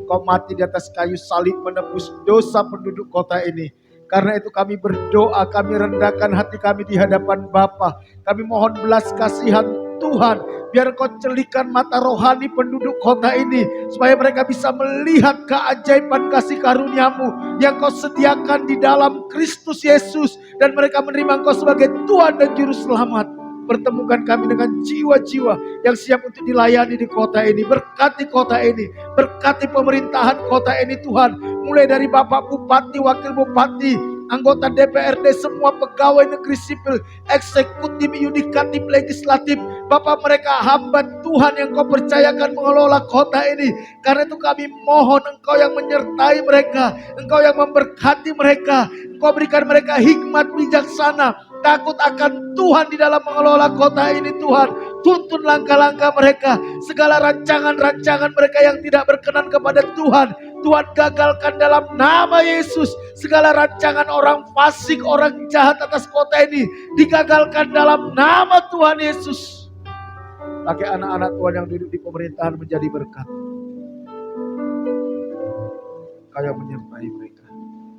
Engkau mati di atas kayu salib menebus dosa penduduk kota ini. Karena itu kami berdoa, kami rendahkan hati kami di hadapan Bapa. Kami mohon belas kasihan Tuhan, biar Kau celikan mata rohani penduduk kota ini, supaya mereka bisa melihat keajaiban kasih karunia-Mu yang Kau sediakan di dalam Kristus Yesus, dan mereka menerima Engkau sebagai Tuhan dan Juru Selamat. Pertemukan kami dengan jiwa-jiwa yang siap untuk dilayani di kota ini. Berkati kota ini, berkati pemerintahan kota ini Tuhan. Mulai dari Bapak Bupati, Wakil Bupati, anggota DPRD, semua pegawai negeri sipil, eksekutif, yudikatif, legislatif. Bapak, mereka hamba Tuhan Tuhan yang kau percayakan mengelola kota ini. Karena itu kami mohon Engkau yang menyertai mereka, Engkau yang memberkati mereka, Engkau berikan mereka hikmat bijaksana, takut akan Tuhan di dalam mengelola kota ini Tuhan. Tuntun langkah-langkah mereka, segala rancangan-rancangan mereka yang tidak berkenan kepada Tuhan, Tuhan gagalkan dalam nama Yesus. Segala rancangan orang fasik, orang jahat atas kota ini digagalkan dalam nama Tuhan Yesus. Pakai anak-anak Tuhan yang duduk di pemerintahan menjadi berkat. Kau yang menyertai mereka.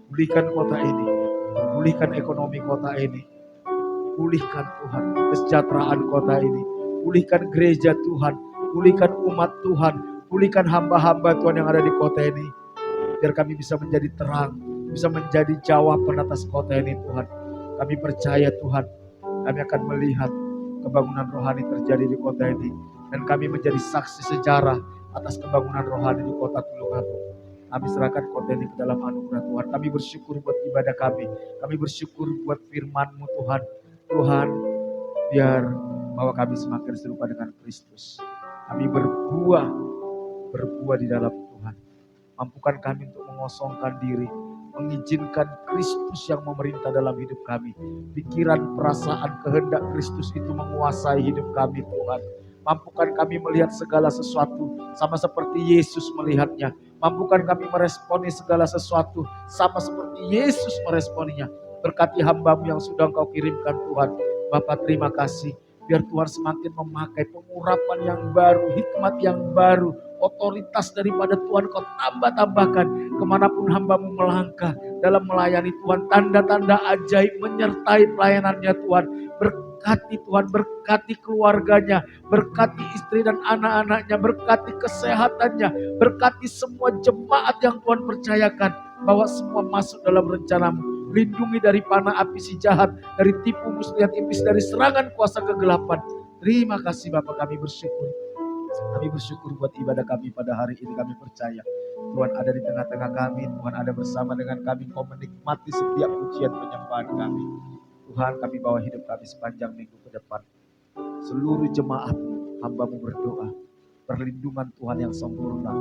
Pulihkan kota ini, pulihkan ekonomi kota ini, pulihkan Tuhan kesejahteraan kota ini, pulihkan gereja Tuhan, pulihkan umat Tuhan, pulihkan hamba-hamba Tuhan yang ada di kota ini. Biar kami bisa menjadi terang, bisa menjadi jawaban atas kota ini Tuhan. Kami percaya Tuhan, kami akan melihat kebangunan rohani terjadi di kota ini. Dan kami menjadi saksi sejarah atas kebangunan rohani di kota Tulungagung. Kami serahkan kota ini ke dalam anugerah Tuhan. Kami bersyukur buat ibadah kami. Kami bersyukur buat firman-Mu Tuhan. Tuhan, biar bahwa kami semakin serupa dengan Kristus. Kami berbuah di dalam Tuhan. Mampukan kami untuk mengosongkan diri, mengizinkan Kristus yang memerintah dalam hidup kami. Pikiran, perasaan, kehendak Kristus itu menguasai hidup kami Tuhan. Mampukan kami melihat segala sesuatu sama seperti Yesus melihatnya. Mampukan kami meresponi segala sesuatu sama seperti Yesus meresponinya. Berkati hamba-Mu yang sudah Engkau kirimkan Tuhan. Bapa, terima kasih. Biar Tuhan semakin memakai pengurapan yang baru, hikmat yang baru, otoritas daripada Tuhan Kau tambah-tambahkan kemanapun hamba-Mu melangkah dalam melayani Tuhan. Tanda-tanda ajaib menyertai pelayanannya Tuhan. Berkati Tuhan, berkati keluarganya, berkati istri dan anak-anaknya, berkati kesehatannya, berkati semua jemaat yang Tuhan percayakan, bahwa semua masuk dalam rencana-Mu. Lindungi dari panah api si jahat, dari tipu muslihat iblis, dari serangan kuasa kegelapan. Terima kasih Bapa, kami bersyukur. Kami bersyukur buat ibadah kami pada hari ini. Kami percaya Tuhan ada di tengah-tengah kami, Tuhan ada bersama dengan kami. Kau menikmati setiap pujian penyembahan kami. Tuhan, kami bawa hidup kami sepanjang minggu ke depan. Seluruh jemaat hamba-Mu berdoa, perlindungan Tuhan yang sempurna.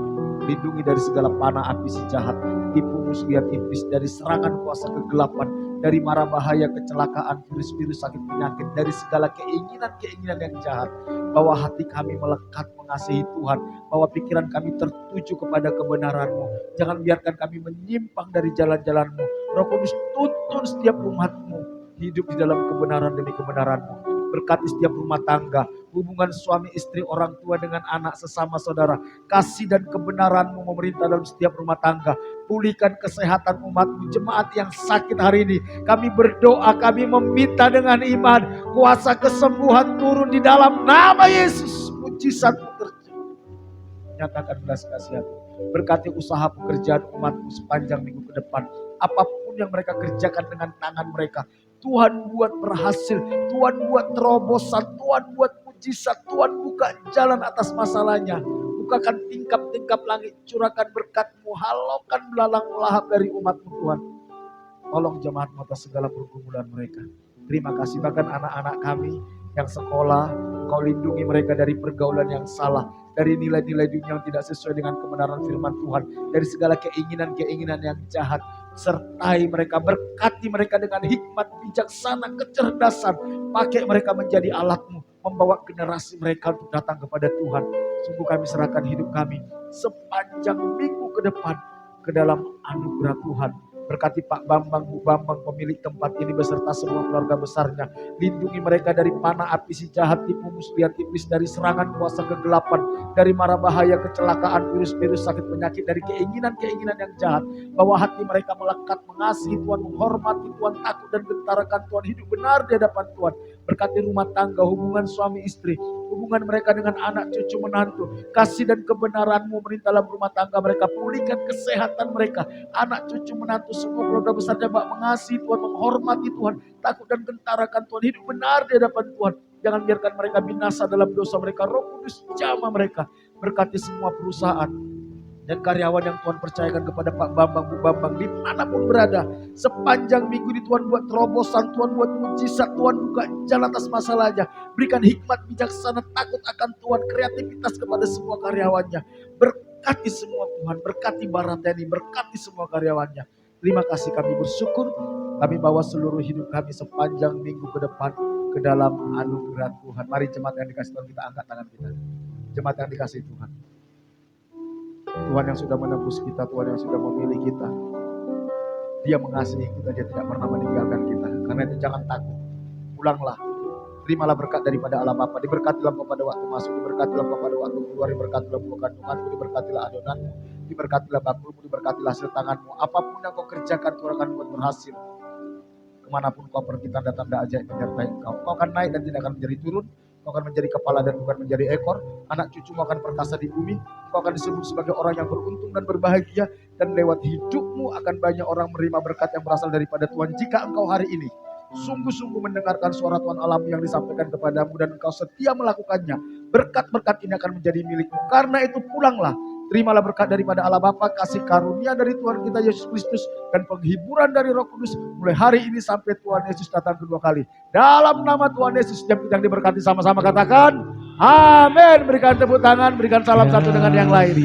Lindungi dari segala panah api si jahat, tipu muslihat iblis, dari serangan kuasa kegelapan, dari mara bahaya, kecelakaan, virus-virus, sakit penyakit, dari segala keinginan-keinginan yang jahat. Bawa hati kami melekat mengasihi Tuhan, bawa pikiran kami tertuju kepada kebenaran-Mu. Jangan biarkan kami menyimpang dari jalan-jalan-Mu. Roh Kudus, tuntun setiap umat-Mu hidup di dalam kebenaran demi kebenaran-Mu. Berkati setiap rumah tangga, hubungan suami istri, orang tua dengan anak, sesama saudara. Kasih dan kebenaran-Mu memerintah dalam setiap rumah tangga. Pulihkan kesehatan umat-Mu, jemaat yang sakit hari ini. Kami berdoa, kami meminta dengan iman, kuasa kesembuhan turun di dalam nama Yesus. Mujizat-Mu terjadi. Nyatakan belas kasihan. Berkati usaha pekerjaan umat-Mu sepanjang minggu ke depan. Apapun yang mereka kerjakan dengan tangan mereka, Tuhan buat berhasil, Tuhan buat terobosan, Tuhan buat mujizat, Tuhan buka jalan atas masalahnya. Bukakan tingkap-tingkap langit, curahkan berkat-Mu, halaukan belalang lahap dari umat-Mu Tuhan. Tolong jemaat-Mu atas segala pergumulan mereka. Terima kasih, bahkan anak-anak kami yang sekolah, Kau lindungi mereka dari pergaulan yang salah, dari nilai-nilai dunia yang tidak sesuai dengan kebenaran firman Tuhan, dari segala keinginan-keinginan yang jahat. Sertai mereka, berkati mereka dengan hikmat, bijaksana, kecerdasan. Pakai mereka menjadi alat-Mu, membawa generasi mereka untuk datang kepada Tuhan. Sungguh kami serahkan hidup kami sepanjang minggu ke depan ke dalam anugerah Tuhan. Berkati Pak Bambang, Bu Bambang, pemilik tempat ini beserta semua keluarga besarnya. Lindungi mereka dari panah api si jahat, tipu muslihat iblis, dari serangan kuasa kegelapan, dari mara bahaya, kecelakaan, virus-virus, sakit penyakit, dari keinginan-keinginan yang jahat. Bawa hati mereka melekat mengasihi Tuhan, menghormati Tuhan, takut dan gentarakan Tuhan, hidup benar di hadapan Tuhan. Berkati rumah tangga, hubungan suami istri, hubungan mereka dengan anak cucu menantu. Kasih dan kebenaran-Mu merintah dalam rumah tangga mereka. Pulihkan kesehatan mereka, anak cucu menantu, semua keluarga besarnya mengasihi Tuhan, menghormati Tuhan, takut dan gentarakan Tuhan, hidup benar di hadapan Tuhan. Jangan biarkan mereka binasa dalam dosa mereka. Roh Kudus jamah mereka. Berkati semua perusahaan, Dan karyawan yang Tuhan percayakan kepada Pak Bambang, Bu Bambang, dimanapun berada, sepanjang minggu ini Tuhan buat terobosan, Tuhan buat mujizat, Tuhan buka jalan atas masalahnya. Berikan hikmat bijaksana, takut akan Tuhan, kreativitas kepada semua karyawannya. Berkati semua Tuhan, berkati Barateni, berkati semua karyawannya. Terima kasih, kami bersyukur, kami bawa seluruh hidup kami sepanjang minggu ke depan ke dalam anugerah Tuhan. Mari jemaat yang dikasih Tuhan, kita angkat tangan kita. Jemaat yang dikasih Tuhan. Tuhan yang sudah menebus kita, Tuhan yang sudah memilih kita. Dia mengasihi kita, Dia tidak pernah meninggalkan kita. Karena itu jangan takut. Pulanglah. Terimalah berkat daripada Allah Bapa. Diberkatilah pada waktu masuk, diberkatilah pada waktu keluar, diberkatilah buah kandunganmu, diberkatilah adonanmu, diberkatilah bakulmu, diberkatilah hasil tanganmu. Apapun yang kau kerjakan, Tuhan akan buat berhasil. Kemanapun kau pergi, tanda-tanda ajaib menyertai engkau. Kau akan naik dan tidak akan menjadi turun. Kau akan menjadi kepala dan bukan menjadi ekor. Anak cucumu akan perkasa di bumi. Kau akan disebut sebagai orang yang beruntung dan berbahagia. Dan lewat hidupmu akan banyak orang menerima berkat yang berasal daripada Tuhan. Jika engkau hari ini sungguh-sungguh mendengarkan suara Tuhan Allahmu yang disampaikan kepadamu dan engkau setia melakukannya, berkat-berkat ini akan menjadi milikmu. Karena itu pulanglah. Terimalah berkat daripada Allah Bapa, kasih karunia dari Tuhan kita Yesus Kristus, dan penghiburan dari Roh Kudus mulai hari ini sampai Tuhan Yesus datang kedua kali. Dalam nama Tuhan Yesus yang kita diberkati, sama-sama katakan amin. Berikan tepuk tangan, berikan salam satu dengan yang lain.